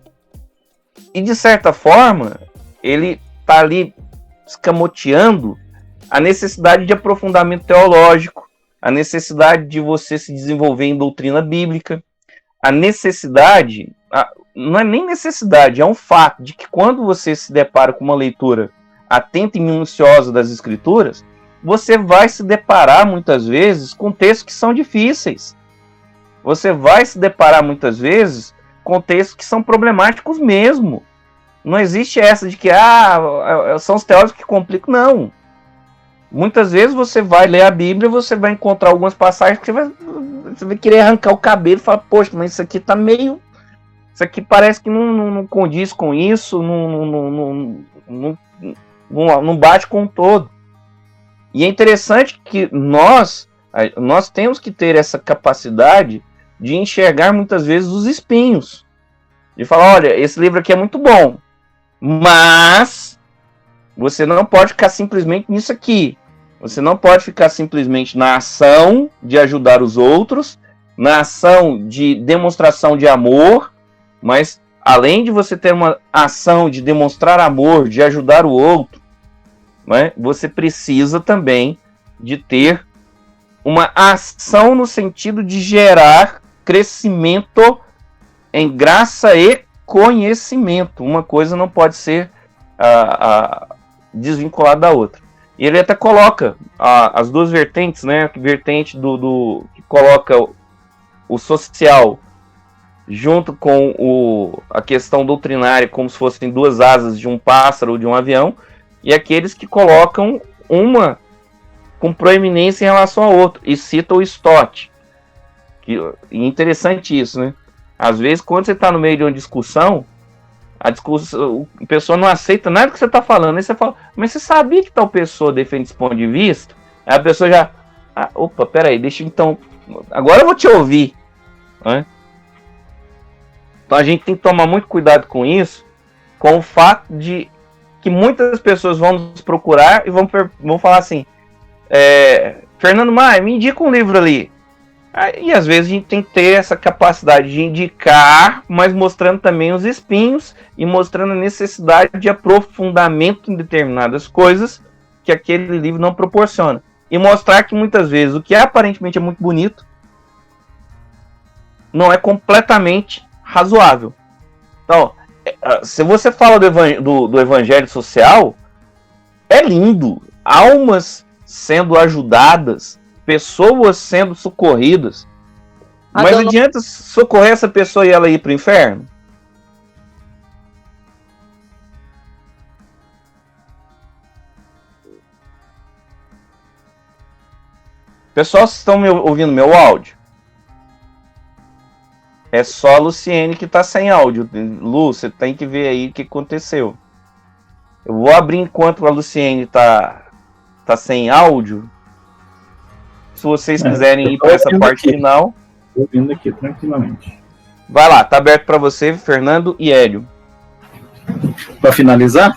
e de certa forma... ele está ali escamoteando a necessidade de aprofundamento teológico, a necessidade de você se desenvolver em doutrina bíblica, a necessidade, não é nem necessidade, é um fato de que quando você se depara com uma leitura atenta e minuciosa das Escrituras, você vai se deparar muitas vezes com textos que são difíceis. Você vai se deparar muitas vezes com textos que são problemáticos mesmo. Não existe essa de que são os teólogos que complicam. Não. Muitas vezes você vai ler a Bíblia e você vai encontrar algumas passagens que você vai querer arrancar o cabelo e falar, poxa, mas isso aqui tá meio... Isso aqui parece que não condiz com isso, não bate com o todo. E é interessante que nós temos que ter essa capacidade de enxergar muitas vezes os espinhos. De falar, olha, esse livro aqui é muito bom, mas você não pode ficar simplesmente nisso aqui. Você não pode ficar simplesmente na ação de ajudar os outros, na ação de demonstração de amor, mas além de você ter uma ação de demonstrar amor, de ajudar o outro, né, você precisa também de ter uma ação no sentido de gerar crescimento em graça e conhecimento. Uma coisa não pode ser desvinculada da outra. E ele até coloca as duas vertentes, né? A vertente que coloca o social junto com a questão doutrinária, como se fossem duas asas de um pássaro ou de um avião, e aqueles que colocam uma com proeminência em relação à outra, e cita o Stott, E interessante isso, né? Às vezes, quando você está no meio de uma discussão, a pessoa não aceita nada que você está falando. Aí você fala, mas você sabia que tal pessoa defende esse ponto de vista? Aí a pessoa já, opa, peraí, deixa então, agora eu vou te ouvir. Né? Então a gente tem que tomar muito cuidado com isso, com o fato de que muitas pessoas vão nos procurar e vão falar assim, Fernando Maia, me indica um livro ali. E às vezes a gente tem que ter essa capacidade de indicar, mas mostrando também os espinhos e mostrando a necessidade de aprofundamento em determinadas coisas que aquele livro não proporciona. E mostrar que muitas vezes o que aparentemente é muito bonito não é completamente razoável. Então, se você fala do evangelho social, é lindo. Almas sendo ajudadas, pessoas sendo socorridas. Mas adianta socorrer essa pessoa e ela ir para o inferno? Pessoal, vocês estão ouvindo meu áudio? É só a Luciene que está sem áudio. Lu, você tem que ver aí o que aconteceu. Eu vou abrir enquanto a Luciene tá sem áudio. Se vocês quiserem ir para essa parte final. Estou vindo aqui tranquilamente. Vai lá, tá aberto para você, Fernando e Hélio. Para finalizar,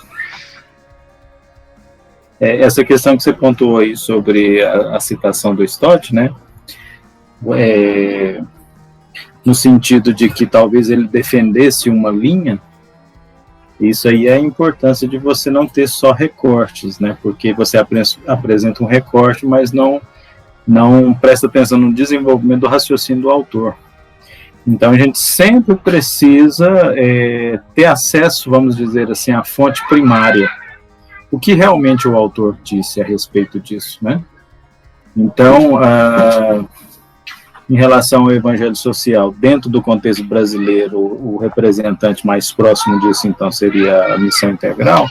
essa questão que você pontuou aí sobre a citação do Stott, né? No sentido de que talvez ele defendesse uma linha, isso aí é a importância de você não ter só recortes, né? Porque você apresenta um recorte, mas não presta atenção no desenvolvimento do raciocínio do autor. Então a gente sempre precisa ter acesso, vamos dizer assim, à fonte primária. O que realmente o autor disse a respeito disso, né? Então, em relação ao evangelho social, dentro do contexto brasileiro, o representante mais próximo disso, então, seria a missão integral.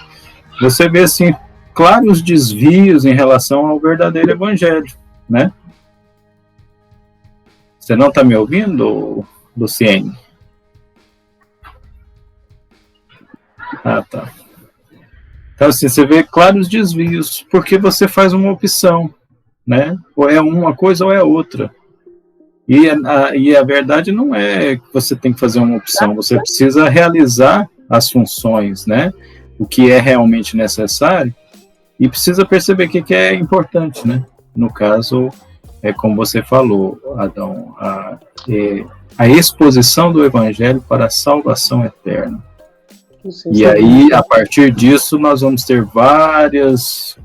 Você vê, assim, claros desvios em relação ao verdadeiro evangelho, né? Você não está me ouvindo, Luciene? Tá. Então, assim, você vê claros desvios, porque você faz uma opção, né? Ou é uma coisa ou é outra. E a verdade não é que você tem que fazer uma opção, você precisa realizar as funções, né? O que é realmente necessário, e precisa perceber o que é importante, né? No caso, como você falou, Adão, a exposição do Evangelho para a salvação eterna. E aí, a partir disso, nós vamos ter vários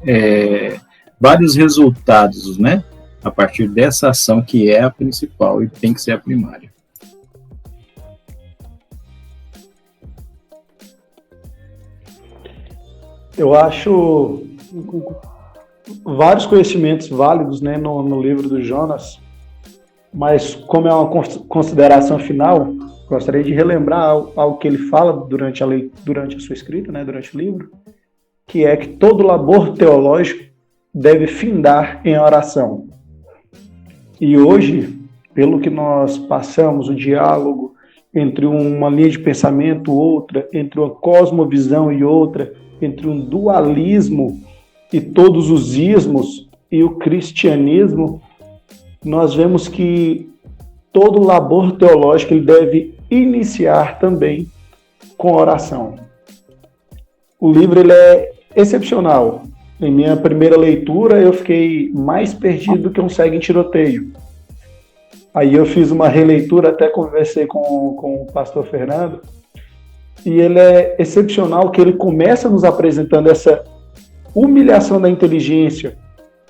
resultados, né? A partir dessa ação que é a principal e tem que ser a primária. Eu acho vários conhecimentos válidos, né, no livro do Jonas, mas como é uma consideração final, gostaria de relembrar algo que ele fala durante a sua escrita, né, durante o livro, que é que todo labor teológico deve findar em oração. E hoje, pelo que nós passamos, o diálogo entre uma linha de pensamento e outra, entre uma cosmovisão e outra, entre um dualismo e todos os ismos e o cristianismo, nós vemos que todo labor teológico ele deve iniciar também com oração. O livro ele é excepcional. Em minha primeira leitura, eu fiquei mais perdido do que um cego em tiroteio. Aí eu fiz uma releitura, até conversei com o pastor Fernando, e ele é excepcional que ele começa nos apresentando essa humilhação da inteligência,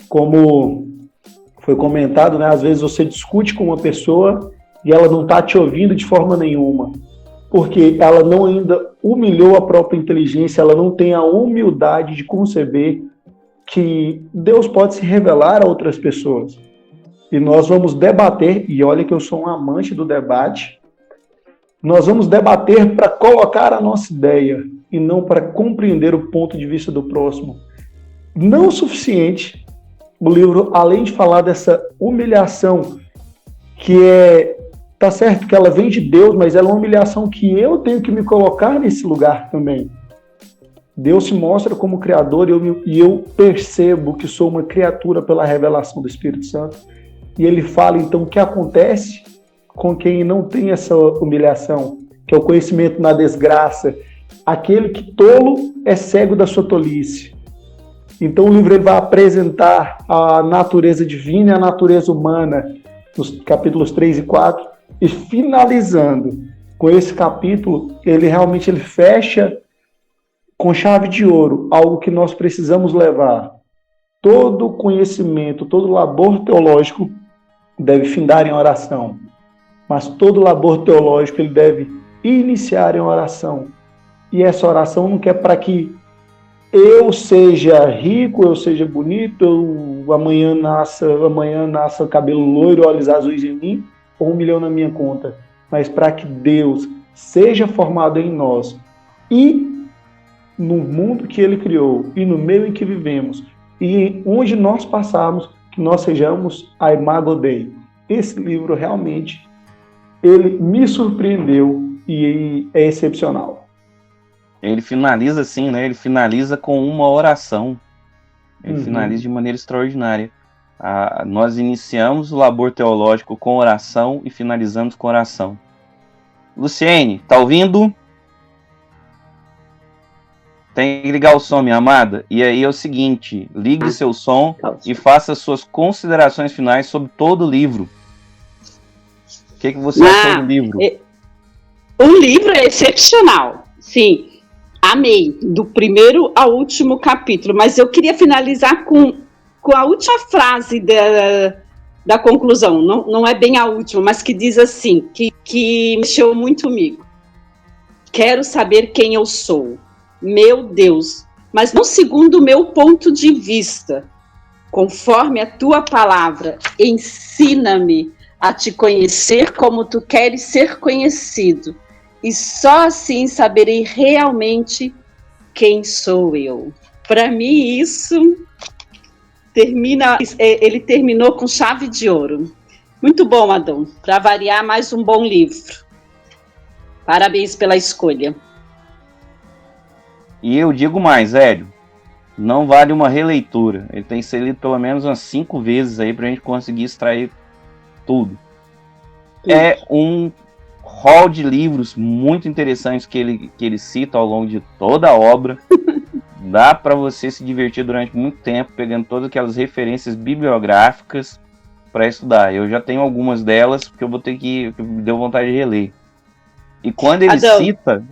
como foi comentado, né? Às vezes você discute com uma pessoa e ela não está te ouvindo de forma nenhuma, porque ela não ainda humilhou a própria inteligência, ela não tem a humildade de conceber que Deus pode se revelar a outras pessoas. E nós vamos debater, e olha que eu sou um amante do debate, nós vamos debater para colocar a nossa ideia e não para compreender o ponto de vista do próximo. Não o suficiente, o livro, além de falar dessa humilhação tá certo que ela vem de Deus, mas ela é uma humilhação que eu tenho que me colocar nesse lugar também. Deus se mostra como Criador e eu percebo que sou uma criatura pela revelação do Espírito Santo. E ele fala, então, o que acontece com quem não tem essa humilhação, que é o conhecimento na desgraça. Aquele que tolo é cego da sua tolice. Então o livro ele vai apresentar a natureza divina e a natureza humana, nos capítulos 3 e 4, e finalizando com esse capítulo, ele fecha com chave de ouro, algo que nós precisamos levar. Todo conhecimento, todo labor teológico deve findar em oração, mas todo labor teológico ele deve iniciar em oração. E essa oração não quer para que eu seja rico, eu seja bonito, amanhã nasça cabelo loiro, olhos azuis em mim, ou 1 milhão na minha conta, mas para que Deus seja formado em nós e no mundo que Ele criou e no meio em que vivemos e onde nós passarmos, que nós sejamos a imago Dei. Esse livro realmente ele me surpreendeu e é excepcional. Ele finaliza assim, né? Ele finaliza com uma oração. Ele finaliza de maneira extraordinária. Nós iniciamos o labor teológico com oração e finalizamos com oração. Luciene, tá ouvindo? Tem que ligar o som, minha amada. E aí é o seguinte, ligue seu som e faça suas considerações finais sobre todo o livro. O que você achou do livro? O livro é excepcional. Sim. Amei, do primeiro ao último capítulo, mas eu queria finalizar com a última frase da conclusão, não é bem a última, mas que diz assim, que mexeu muito comigo. Quero saber quem eu sou, meu Deus, mas não segundo o meu ponto de vista, conforme a tua palavra, ensina-me a te conhecer como tu queres ser conhecido. E só assim saberei realmente quem sou eu. Para mim, isso ele terminou com chave de ouro. Muito bom, Adão. Para variar, mais um bom livro. Parabéns pela escolha. E eu digo mais, Hélio, não vale uma releitura. Ele tem que ser lido pelo menos umas 5 vezes aí para a gente conseguir extrair tudo. É um hall de livros muito interessantes que ele cita ao longo de toda a obra. Dá para você se divertir durante muito tempo pegando todas aquelas referências bibliográficas para estudar. Eu já tenho algumas delas porque me deu vontade de reler. E quando ele cita,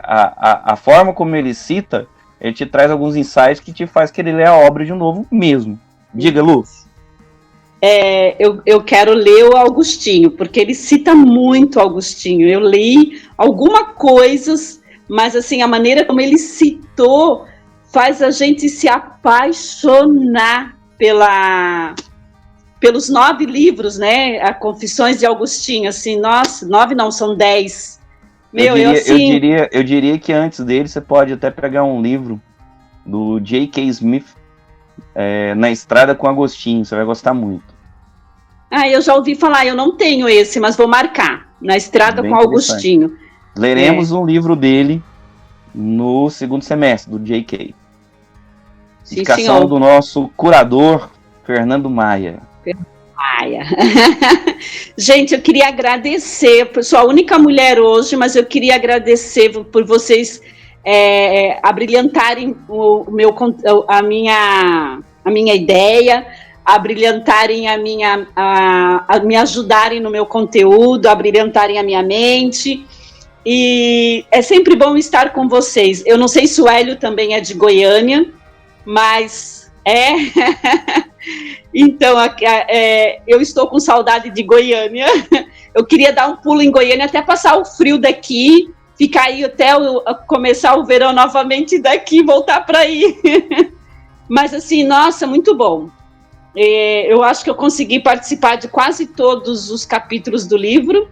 a forma como ele cita, ele te traz alguns insights que te faz querer ler a obra de novo mesmo. Diga, Lu. Eu quero ler o Augustinho, porque ele cita muito Augustinho. Eu li algumas coisas, mas assim, a maneira como ele citou faz a gente se apaixonar pelos 9 livros, né? A Confissões de Augustinho, assim, nossa, 9 não, são 10. Eu diria que antes dele você pode até pegar um livro do J.K. Smith, Na Estrada com Agostinho, você vai gostar muito. Eu já ouvi falar, eu não tenho esse, mas vou marcar, Na Estrada com Agostinho. Leremos um livro dele no 2º semestre, do J.K. Indicação do nosso curador, Fernando Maia. Gente, eu queria agradecer, sou a única mulher hoje, mas eu queria agradecer por vocês abrilhantarem a minha ideia, abrilhantarem a me ajudarem no meu conteúdo, abrilhantarem a minha mente. E é sempre bom estar com vocês. Eu não sei se o Hélio também é de Goiânia, mas então eu estou com saudade de Goiânia. Eu queria dar um pulo em Goiânia até passar o frio daqui, ficar aí até começar o verão novamente daqui e voltar para aí. Mas assim, nossa, muito bom. Eu acho que eu consegui participar de quase todos os capítulos do livro.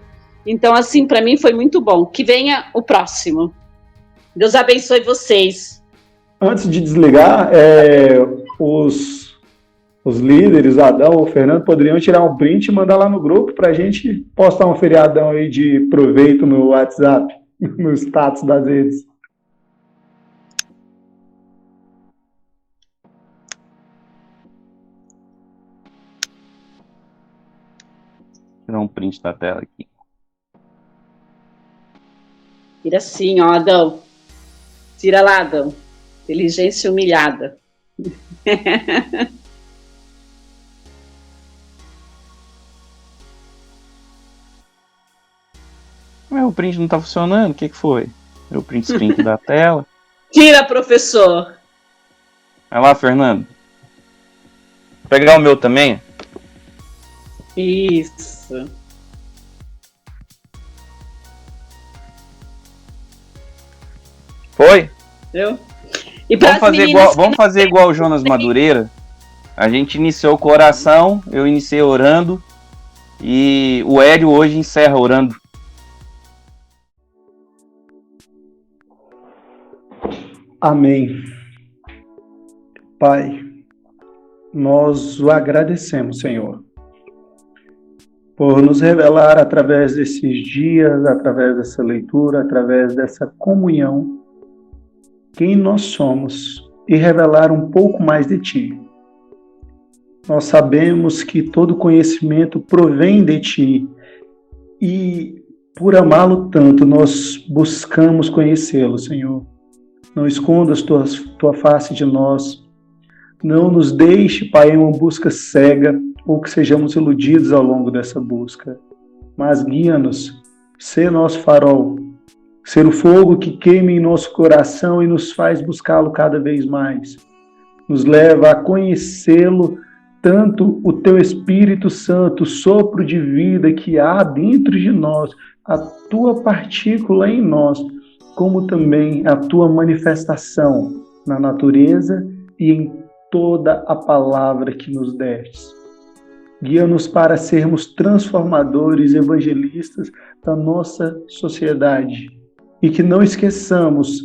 Então, assim, para mim foi muito bom. Que venha o próximo. Deus abençoe vocês. Antes de desligar, os os líderes, o Adão, o Fernando, poderiam tirar um print e mandar lá no grupo para a gente postar um feriadão aí de proveito no WhatsApp, no status das redes. Tirar um print da tela aqui. Tira assim, ó, Adão. Tira lá, Adão. Inteligência humilhada. O print não tá funcionando, o que foi? Meu print screen da tela. Tira, professor. Vai lá, Fernando. Vou pegar o meu também. Isso. Foi? Viu? E Vamos fazer igual o Jonas Madureira. A gente iniciou com oração, eu iniciei orando e o Hélio hoje encerra orando. Amém. Pai, nós o agradecemos, Senhor, por nos revelar através desses dias, através dessa leitura, através dessa comunhão, quem nós somos e revelar um pouco mais de Ti. Nós sabemos que todo conhecimento provém de Ti e, por amá-lo tanto, nós buscamos conhecê-lo, Senhor. Não escondas tua face de nós. Não nos deixe, Pai, em uma busca cega ou que sejamos iludidos ao longo dessa busca. Mas guia-nos, ser nosso farol, ser o fogo que queima em nosso coração e nos faz buscá-lo cada vez mais. Nos leva a conhecê-lo, tanto o Teu Espírito Santo, sopro de vida que há dentro de nós, a Tua partícula em nós, como também a Tua manifestação na natureza e em toda a palavra que nos destes. Guia-nos para sermos transformadores, evangelistas da nossa sociedade e que não esqueçamos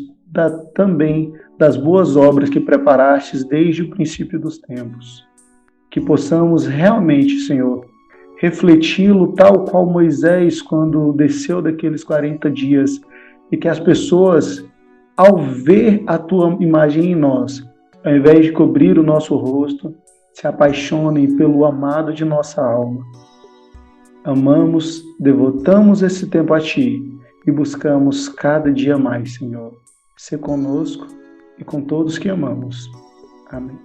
também das boas obras que preparastes desde o princípio dos tempos. Que possamos realmente, Senhor, refleti-lo tal qual Moisés quando desceu daqueles 40 dias e que as pessoas, ao ver a Tua imagem em nós, ao invés de cobrir o nosso rosto, se apaixonem pelo amado de nossa alma. Amamos, devotamos esse tempo a Ti e buscamos cada dia mais, Senhor. Ser conosco e com todos que amamos. Amém.